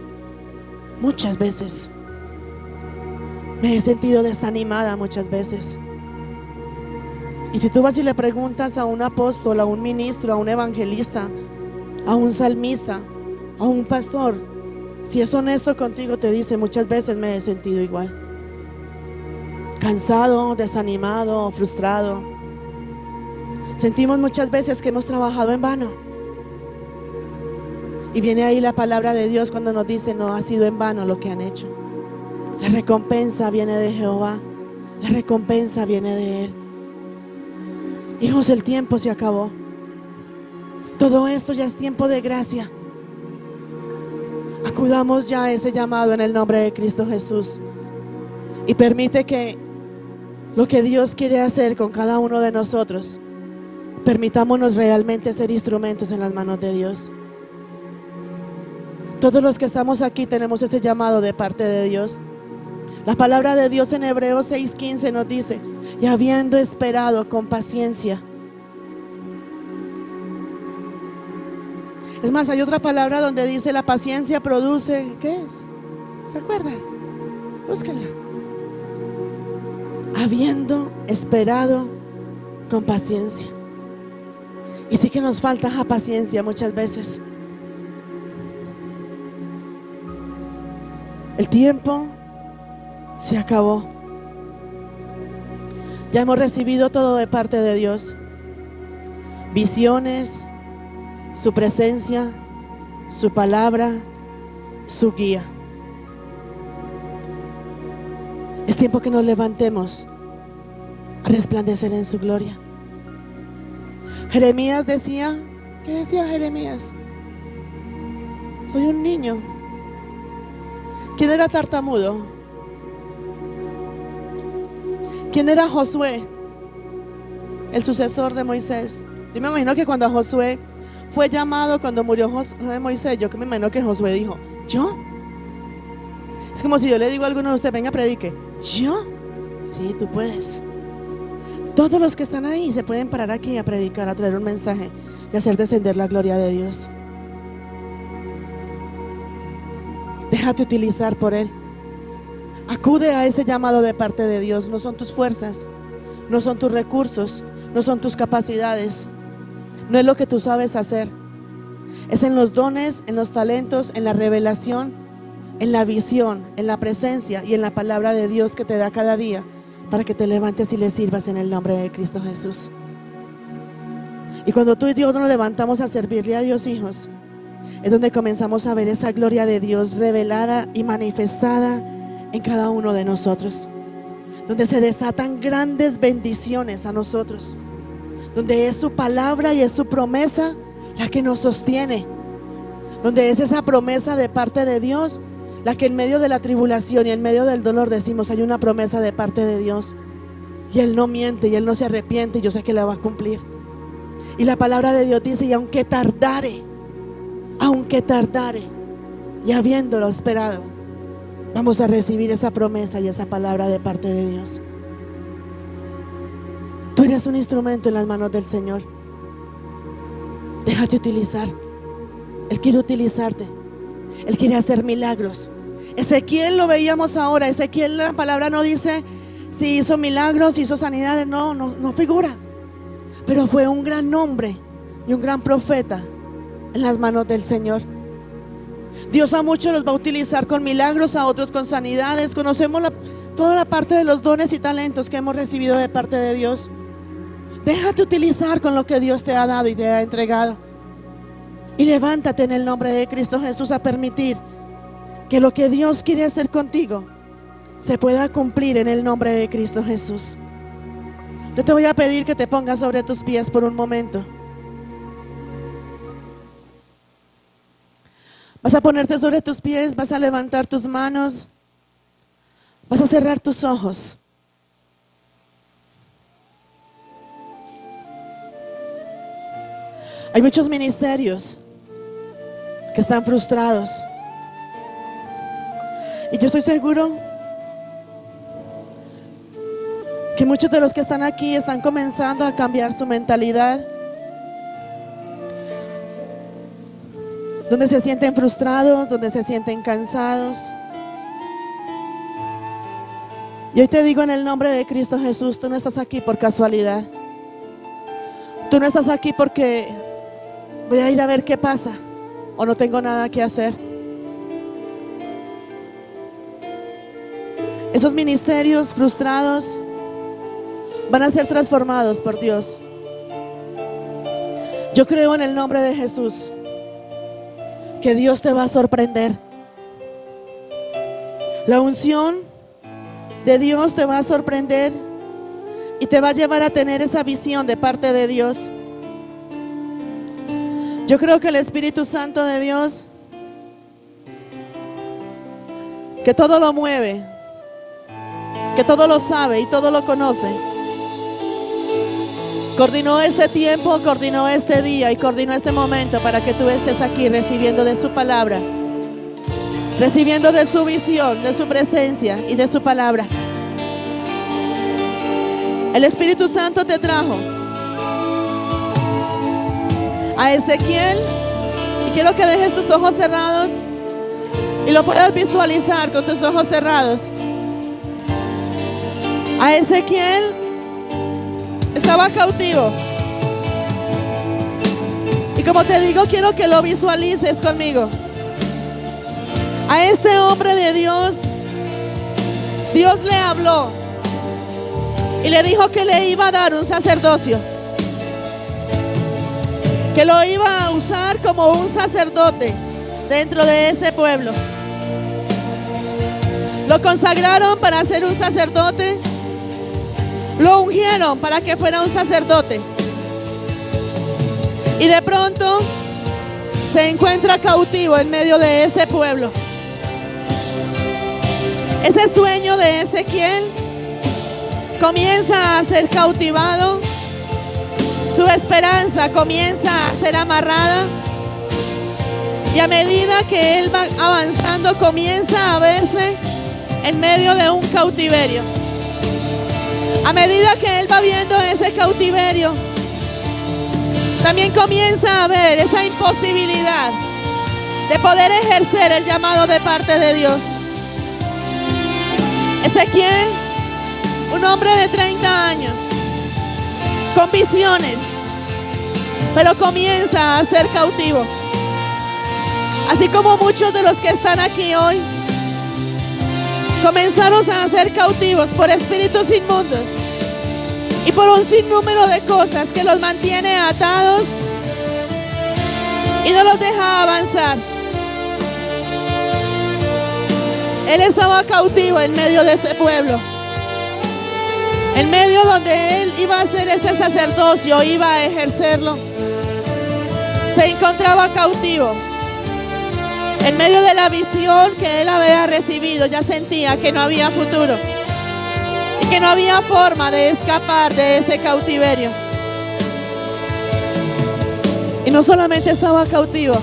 Muchas veces me he sentido desanimada muchas veces. Y si tú vas y le preguntas a un apóstol, a un ministro, a un evangelista, a un salmista, a un pastor, si es honesto contigo, te dice: muchas veces me he sentido igual, cansado, desanimado, frustrado. Sentimos muchas veces que hemos trabajado en vano. Y viene ahí la palabra de Dios cuando nos dice: no ha sido en vano lo que han hecho. La recompensa viene de Jehová. La recompensa viene de Él. Hijos, el tiempo se acabó. Todo esto ya es tiempo de gracia. Acudamos ya a ese llamado en el nombre de Cristo Jesús. Y permite que lo que Dios quiere hacer con cada uno de nosotros, permitámonos realmente ser instrumentos en las manos de Dios. Todos los que estamos aquí tenemos ese llamado de parte de Dios. La palabra de Dios en Hebreos 6:15 nos dice: y habiendo esperado con paciencia. Es más, hay otra palabra donde dice: la paciencia produce, ¿qué es? ¿Se acuerdan? Búsquenla. Habiendo esperado con paciencia. Y sí que nos falta esa paciencia muchas veces. El tiempo se acabó. Ya hemos recibido todo de parte de Dios: visiones, su presencia, su palabra, su guía. Es tiempo que nos levantemos a resplandecer en su gloria. Jeremías decía, ¿qué decía Jeremías? Soy un niño. ¿Quién era tartamudo? ¿Quién era Josué? El sucesor de Moisés. Yo me imagino que cuando Josué fue llamado, cuando murió Moisés, yo que me imagino que Josué dijo, ¿yo? Es como si yo le digo a alguno de ustedes, venga, predique. ¿Yo? Sí, tú puedes. Todos los que están ahí se pueden parar aquí a predicar, a traer un mensaje y hacer descender la gloria de Dios. Déjate utilizar por Él. Acude a ese llamado de parte de Dios. No son tus fuerzas, no son tus recursos, no son tus capacidades, no es lo que tú sabes hacer. Es en los dones, en los talentos, en la revelación, en la visión, en la presencia y en la palabra de Dios que te da cada día para que te levantes y le sirvas en el nombre de Cristo Jesús. Y cuando tú y Dios nos levantamos a servirle a Dios, hijos, es donde comenzamos a ver esa gloria de Dios revelada y manifestada en cada uno de nosotros, donde se desatan grandes bendiciones a nosotros, donde es su palabra y es su promesa la que nos sostiene, donde es esa promesa de parte de Dios la que en medio de la tribulación y en medio del dolor decimos, hay una promesa de parte de Dios y Él no miente y Él no se arrepiente y yo sé que la va a cumplir. Y la palabra de Dios dice, y aunque tardare, y habiéndolo esperado, vamos a recibir esa promesa y esa palabra de parte de Dios. Tú eres un instrumento en las manos del Señor. Déjate utilizar. Él quiere utilizarte. Él quiere hacer milagros. Ezequiel lo veíamos ahora. Ezequiel, la palabra no dice si hizo milagros, si hizo sanidades. No figura. Pero fue un gran hombre y un gran profeta en las manos del Señor. Dios a muchos los va a utilizar con milagros, a otros con sanidades. Conocemos toda la parte de los dones y talentos que hemos recibido de parte de Dios. Déjate utilizar con lo que Dios te ha dado y te ha entregado. Y levántate en el nombre de Cristo Jesús a permitir que lo que Dios quiere hacer contigo se pueda cumplir en el nombre de Cristo Jesús. Yo te voy a pedir que te pongas sobre tus pies por un momento. Vas a ponerte sobre tus pies, vas a levantar tus manos, vas a cerrar tus ojos. Hay muchos ministerios que están frustrados. Y yo estoy seguro que muchos de los que están aquí están comenzando a cambiar su mentalidad, donde se sienten frustrados, donde se sienten cansados. Y hoy te digo en el nombre de Cristo Jesús, tú no estás aquí por casualidad. Tú no estás aquí porque voy a ir a ver qué pasa o no tengo nada que hacer. Esos ministerios frustrados van a ser transformados por Dios. Yo creo en el nombre de Jesús que Dios te va a sorprender. La unción de Dios te va a sorprender y te va a llevar a tener esa visión de parte de Dios. Yo creo que el Espíritu Santo de Dios, que todo lo mueve, que todo lo sabe y todo lo conoce, coordinó este tiempo, coordinó este día y coordinó este momento para que tú estés aquí recibiendo de su palabra, recibiendo de su visión, de su presencia y de su palabra. El Espíritu Santo te trajo a Ezequiel y quiero que dejes tus ojos cerrados y lo puedas visualizar con tus ojos cerrados. A Ezequiel estaba cautivo y como te digo, quiero que lo visualices conmigo. A este hombre de Dios, Dios le habló y le dijo que le iba a dar un sacerdocio, que lo iba a usar como un sacerdote dentro de ese pueblo. Lo consagraron para ser un sacerdote Lo ungieron para que fuera un sacerdote. Y de pronto se encuentra cautivo en medio de ese pueblo. Ese sueño de Ezequiel comienza a ser cautivado. Su esperanza comienza a ser amarrada. Y a medida que él va avanzando, comienza a verse en medio de un cautiverio. A medida que él va viendo ese cautiverio, también comienza a ver esa imposibilidad de poder ejercer el llamado de parte de Dios. Ezequiel, un hombre de 30 años, con visiones, pero comienza a ser cautivo. Así como muchos de los que están aquí hoy comenzaron a ser cautivos por espíritus inmundos y por un sinnúmero de cosas que los mantiene atados y no los deja avanzar. Él estaba cautivo en medio de ese pueblo, en medio donde él iba a hacer ese sacerdocio, iba a ejercerlo. Se encontraba cautivo. En medio de la visión que él había recibido, ya sentía que no había futuro y que no había forma de escapar de ese cautiverio. Y no solamente estaba cautivo,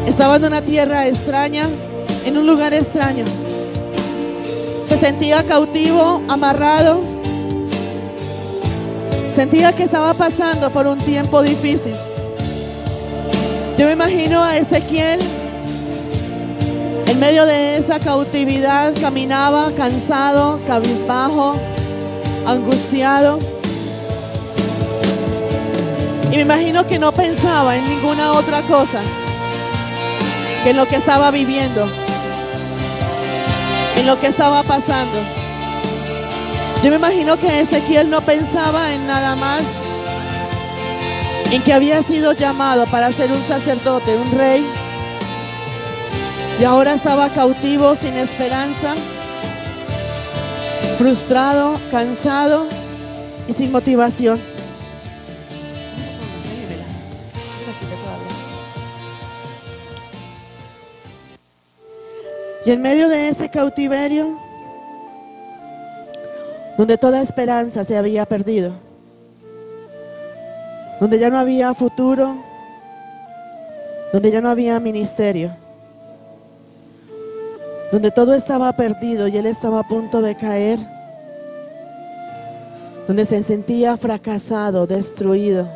estaba en una tierra extraña, en un lugar extraño. Se sentía cautivo, amarrado. Sentía que estaba pasando por un tiempo difícil. Yo me imagino a Ezequiel en medio de esa cautividad, caminaba cansado, cabizbajo, angustiado. Y me imagino que no pensaba en ninguna otra cosa que en lo que estaba viviendo, en lo que estaba pasando. Yo me imagino que Ezequiel no pensaba en nada más, en que había sido llamado para ser un sacerdote, un rey, y ahora estaba cautivo, sin esperanza, frustrado, cansado y sin motivación. Y en medio de ese cautiverio, donde toda esperanza se había perdido, donde ya no había futuro, donde ya no había ministerio, donde todo estaba perdido y él estaba a punto de caer, donde se sentía fracasado, destruido,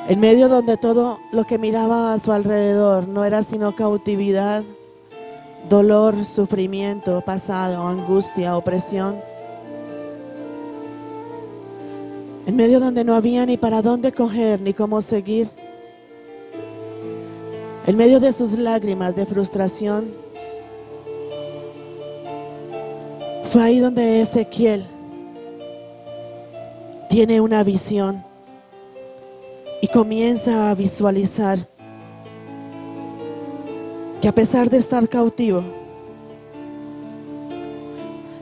en medio donde todo lo que miraba a su alrededor no era sino cautividad, dolor, sufrimiento pasado, angustia, opresión. En medio donde no había ni para dónde coger ni cómo seguir. En medio de sus lágrimas de frustración. Fue ahí donde Ezequiel tiene una visión y comienza a visualizar que a pesar de estar cautivo,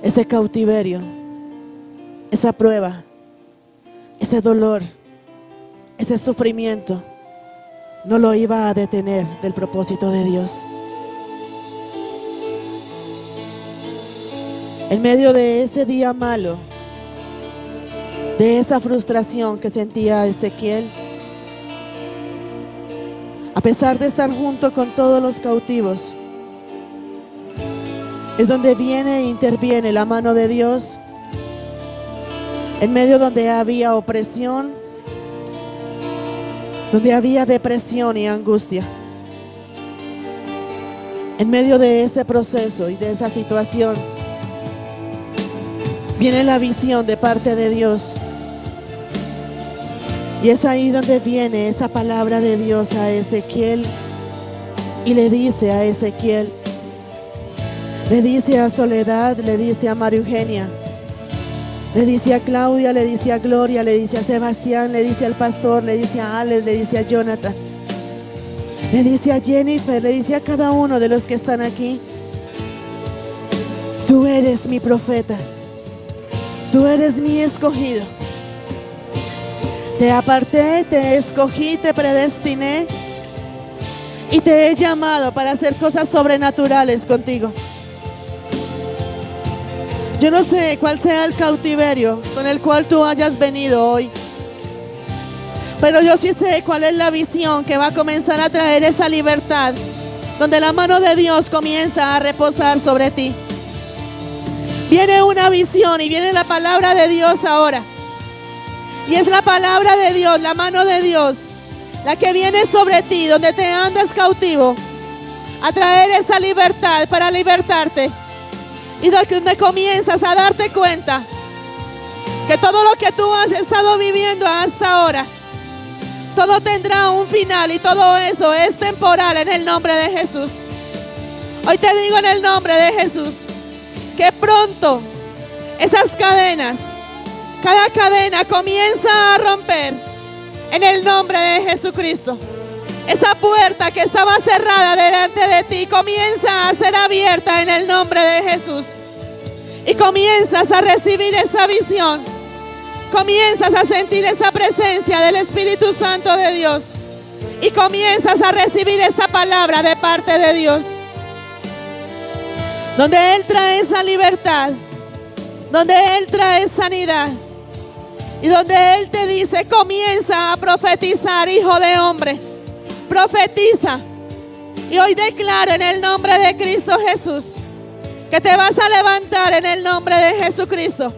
ese cautiverio, esa prueba, ese dolor, ese sufrimiento no lo iba a detener del propósito de Dios. En medio de ese día malo, de esa frustración que sentía Ezequiel, a pesar de estar junto con todos los cautivos, es donde viene e interviene la mano de Dios. En medio donde había opresión, donde había depresión y angustia, en medio de ese proceso y de esa situación, viene la visión de parte de Dios. Y es ahí donde viene esa palabra de Dios a Ezequiel y le dice a Ezequiel, le dice a Soledad, le dice a María Eugenia, le dice a Claudia, le dice a Gloria, le dice a Sebastián, le dice al pastor, le dice a Alex, le dice a Jonathan, le dice a Jennifer, le dice a cada uno de los que están aquí: tú eres mi profeta. Tú eres mi escogido. Te aparté, te escogí, te predestiné y te he llamado para hacer cosas sobrenaturales contigo. Yo no sé cuál sea el cautiverio con el cual tú hayas venido hoy, pero yo sí sé cuál es la visión que va a comenzar a traer esa libertad, donde la mano de Dios comienza a reposar sobre ti. Viene una visión y viene la palabra de Dios ahora. Y es la palabra de Dios, la mano de Dios, la que viene sobre ti, donde te andas cautivo, a traer esa libertad para libertarte. Y donde comienzas a darte cuenta que todo lo que tú has estado viviendo hasta ahora, todo tendrá un final y todo eso es temporal en el nombre de Jesús. Hoy te digo en el nombre de Jesús que pronto esas cadenas, cada cadena comienza a romper en el nombre de Jesucristo. Esa puerta que estaba cerrada delante de ti comienza a ser abierta en el nombre de Jesús. Y comienzas a recibir esa visión. Comienzas a sentir esa presencia del Espíritu Santo de Dios. Y comienzas a recibir esa palabra de parte de Dios. Donde Él trae esa libertad. Donde Él trae sanidad. Y donde Él te dice, comienza a profetizar, hijo de hombre. Profetiza. Y hoy declaro en el nombre de Cristo Jesús que te vas a levantar en el nombre de Jesucristo.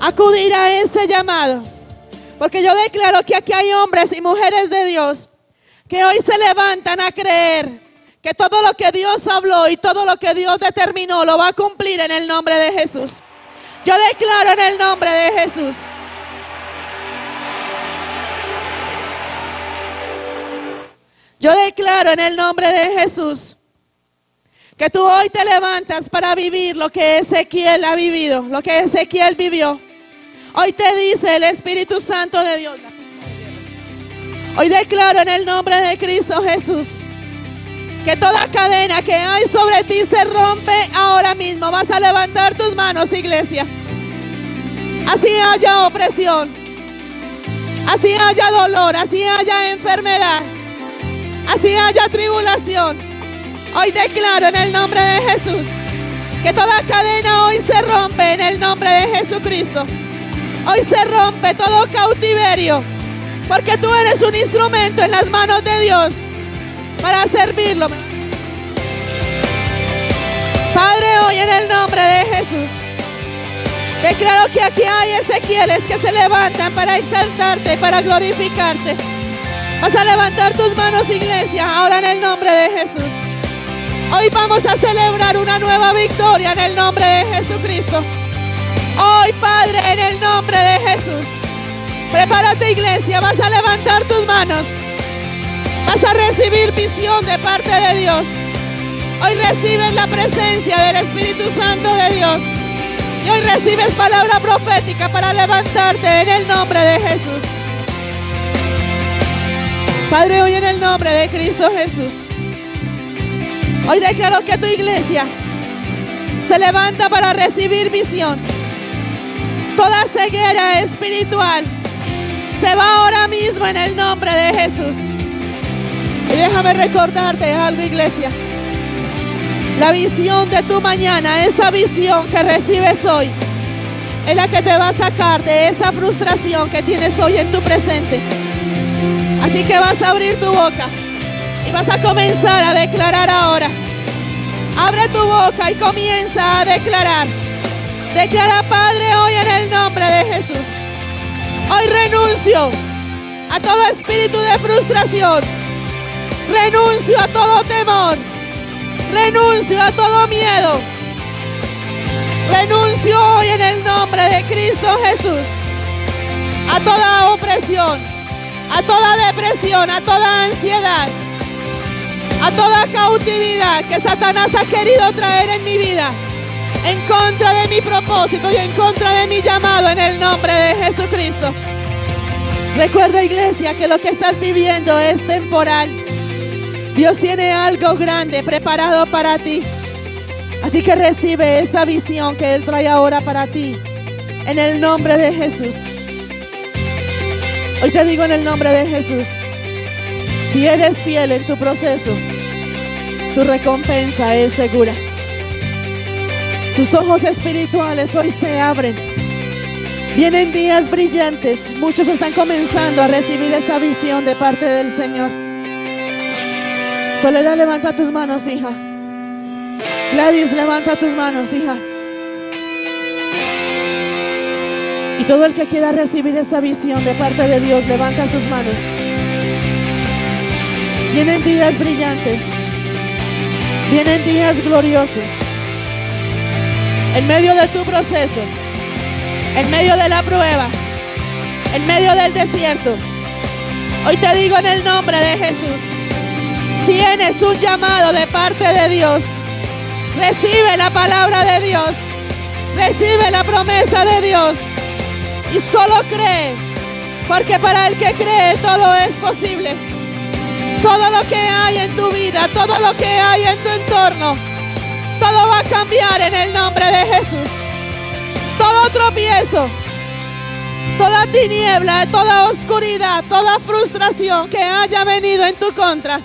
Acudir a ese llamado. Porque yo declaro que aquí hay hombres y mujeres de Dios que hoy se levantan a creer que todo lo que Dios habló y todo lo que Dios determinó lo va a cumplir en el nombre de Jesús. Yo declaro en el nombre de Jesús. Yo declaro en el nombre de Jesús que tú hoy te levantas para vivir lo que Ezequiel ha vivido, lo que Ezequiel vivió. Hoy te dice el Espíritu Santo de Dios. Hoy declaro en el nombre de Cristo Jesús que toda cadena que hay sobre ti se rompe ahora mismo. Vas a levantar tus manos, iglesia. Así haya opresión, así haya dolor, así haya enfermedad, así haya tribulación. Hoy declaro en el nombre de Jesús que toda cadena hoy se rompe en el nombre de Jesucristo. Hoy se rompe todo cautiverio, porque tú eres un instrumento en las manos de Dios para servirlo. Padre, hoy en el nombre de Jesús declaro que aquí hay Ezequieles que se levantan para exaltarte, para glorificarte. Vas a levantar tus manos, iglesia, ahora en el nombre de Jesús. Hoy vamos a celebrar una nueva victoria en el nombre de Jesucristo. Hoy, Padre, en el nombre de Jesús. Prepárate, iglesia, vas a levantar tus manos. Vas a recibir visión de parte de Dios. Hoy recibes la presencia del Espíritu Santo de Dios. Y hoy recibes palabra profética para levantarte en el nombre de Jesús. Padre, hoy en el nombre de Cristo Jesús, hoy declaro que tu iglesia se levanta para recibir visión. Toda ceguera espiritual se va ahora mismo en el nombre de Jesús. Y déjame recordarte algo, iglesia. La visión de tu mañana, esa visión que recibes hoy, es la que te va a sacar de esa frustración que tienes hoy en tu presente. Así que vas a abrir tu boca y vas a comenzar a declarar ahora. Abre tu boca y comienza a declarar. Declara, Padre, hoy en el nombre de Jesús. Hoy renuncio a todo espíritu de frustración. Renuncio a todo temor. Renuncio a todo miedo. Renuncio hoy en el nombre de Cristo Jesús a toda opresión, a toda depresión, a toda ansiedad, a toda cautividad que Satanás ha querido traer en mi vida, en contra de mi propósito y en contra de mi llamado en el nombre de Jesucristo. Recuerda, iglesia, que lo que estás viviendo es temporal. Dios tiene algo grande preparado para ti. Así que recibe esa visión que Él trae ahora para ti, en el nombre de Jesús. Hoy te digo en el nombre de Jesús, si eres fiel en tu proceso, tu recompensa es segura. Tus ojos espirituales hoy se abren. Vienen días brillantes. Muchos están comenzando a recibir esa visión de parte del Señor. Soledad, levanta tus manos, hija. Gladys, levanta tus manos, hija. Y todo el que quiera recibir esa visión de parte de Dios, levanta sus manos. Vienen días brillantes. Vienen días gloriosos. En medio de tu proceso, en medio de la prueba, en medio del desierto, hoy te digo en el nombre de Jesús, tienes un llamado de parte de Dios. Recibe la palabra de Dios, recibe la promesa de Dios y solo cree, porque para el que cree todo es posible. Todo lo que hay en tu vida, todo lo que hay en tu entorno, todo va a cambiar en el nombre de Jesús. Todo tropiezo, toda tiniebla, toda oscuridad, toda frustración que haya venido en tu contra,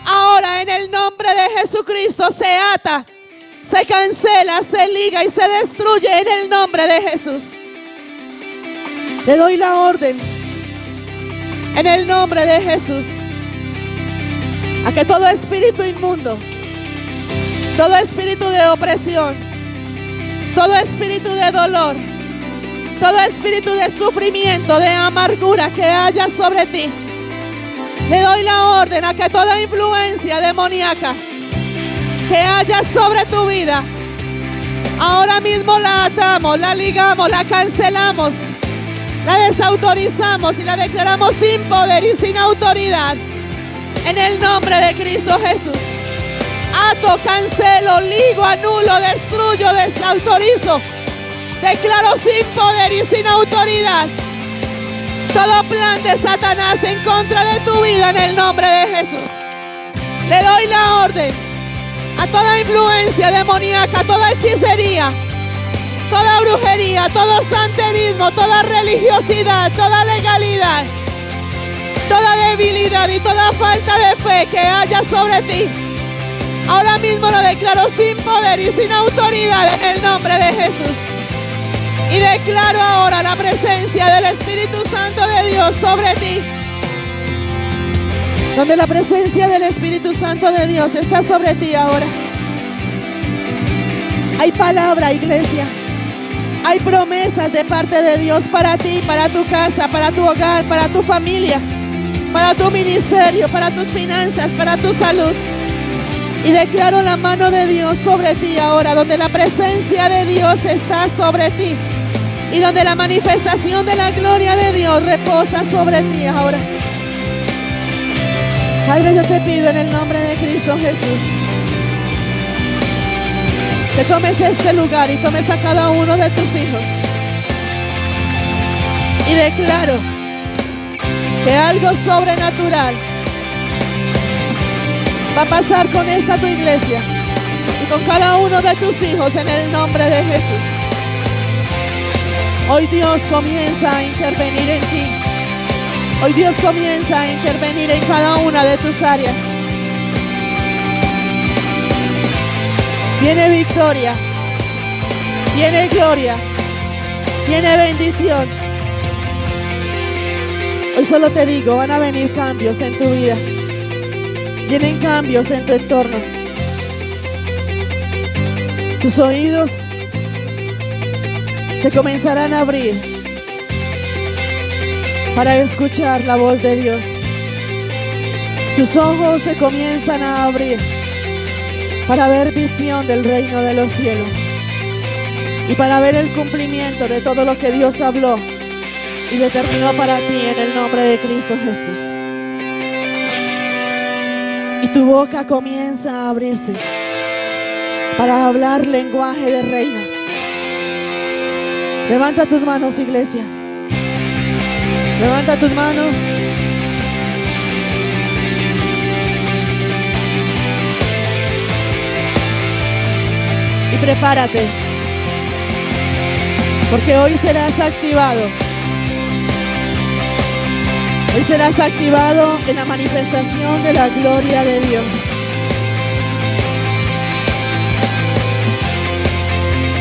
ahora en el nombre de Jesucristo se ata, se cancela, se liga y se destruye en el nombre de Jesús. Le doy la orden en el nombre de Jesús a que todo espíritu inmundo, todo espíritu de opresión, todo espíritu de dolor, todo espíritu de sufrimiento, de amargura que haya sobre ti, le doy la orden a que toda influencia demoníaca que haya sobre tu vida, ahora mismo la atamos, la ligamos, la cancelamos, la desautorizamos y la declaramos sin poder y sin autoridad en el nombre de Cristo Jesús. Ato, cancelo, ligo, anulo, destruyo, desautorizo. Declaro sin poder y sin autoridad todo plan de Satanás en contra de tu vida en el nombre de Jesús. Le doy la orden a toda influencia demoníaca, toda hechicería, toda brujería, todo santerismo, toda religiosidad, toda legalidad, toda debilidad y toda falta de fe que haya sobre ti. Ahora mismo lo declaro sin poder y sin autoridad en el nombre de Jesús. Y declaro ahora la presencia del Espíritu Santo de Dios sobre ti. Donde la presencia del Espíritu Santo de Dios está sobre ti ahora. Hay palabra, iglesia. Hay promesas de parte de Dios para ti, para tu casa, para tu hogar, para tu familia, para tu ministerio, para tus finanzas, para tu salud. Y declaro la mano de Dios sobre ti ahora, donde la presencia de Dios está sobre ti y donde la manifestación de la gloria de Dios reposa sobre ti ahora. Padre, yo te pido en el nombre de Cristo Jesús que tomes este lugar y tomes a cada uno de tus hijos. Y declaro que algo sobrenatural va a pasar con esta tu iglesia y con cada uno de tus hijos en el nombre de Jesús. Hoy Dios comienza a intervenir en ti. Hoy Dios comienza a intervenir en cada una de tus áreas. Viene victoria, viene gloria, viene bendición. Hoy solo te digo, van a venir cambios en tu vida. Vienen cambios en tu entorno. Tus oídos se comenzarán a abrir para escuchar la voz de Dios. Tus ojos se comienzan a abrir para ver visión del reino de los cielos y para ver el cumplimiento de todo lo que Dios habló y determinó para ti en el nombre de Cristo Jesús. Y tu boca comienza a abrirse para hablar lenguaje de reino. Levanta tus manos, iglesia. Levanta tus manos. Y prepárate, porque hoy serás activado. Hoy serás activado en la manifestación de la gloria de Dios.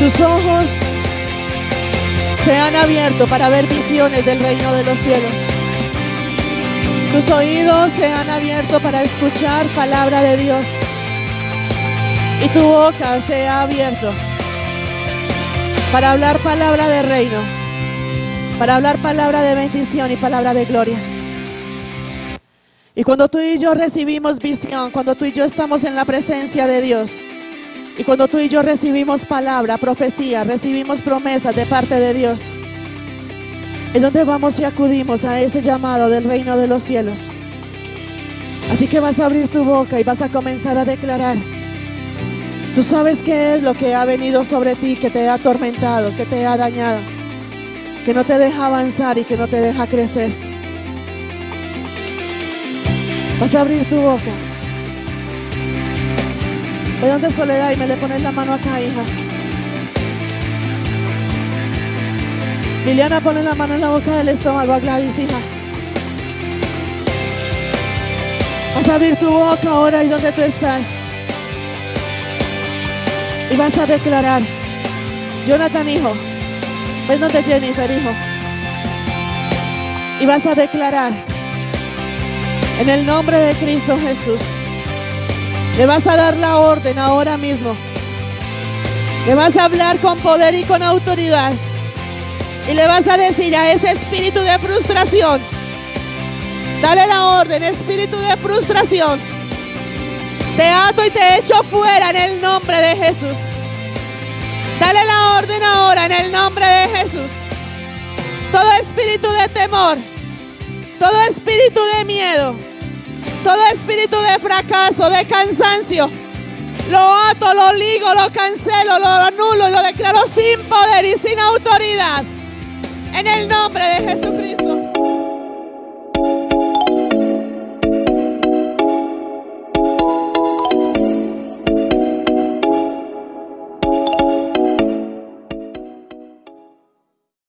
Tus ojos se han abierto para ver visiones del reino de los cielos. Tus oídos se han abierto para escuchar palabra de Dios. Y tu boca se ha abierto para hablar palabra de reino, para hablar palabra de bendición y palabra de gloria. Y cuando tú y yo recibimos visión, cuando tú y yo estamos en la presencia de Dios, y cuando tú y yo recibimos palabra, profecía, recibimos promesas de parte de Dios, es donde vamos y acudimos a ese llamado del reino de los cielos. Así que vas a abrir tu boca y vas a comenzar a declarar. Tú sabes qué es lo que ha venido sobre ti, que te ha atormentado, que te ha dañado, que no te deja avanzar y que no te deja crecer. Vas a abrir tu boca. Ve donde Soledad y me le pones la mano acá, hija. Liliana, ponle la mano en la boca del estómago a Gladys, hija. Vas a abrir tu boca ahora y donde tú estás. Y vas a declarar. Jonathan, hijo. Ven donde Jennifer, hijo. Y vas a declarar. En el nombre de Cristo Jesús. Le vas a dar la orden ahora mismo. Le vas a hablar con poder y con autoridad. Y le vas a decir a ese espíritu de frustración. Dale la orden, espíritu de frustración. Te ato y te echo fuera en el nombre de Jesús. Dale la orden ahora en el nombre de Jesús. Todo espíritu de temor, todo espíritu de miedo, todo espíritu de fracaso, de cansancio, lo ato, lo ligo, lo cancelo, lo anulo y lo declaro sin poder y sin autoridad. En el nombre de Jesucristo.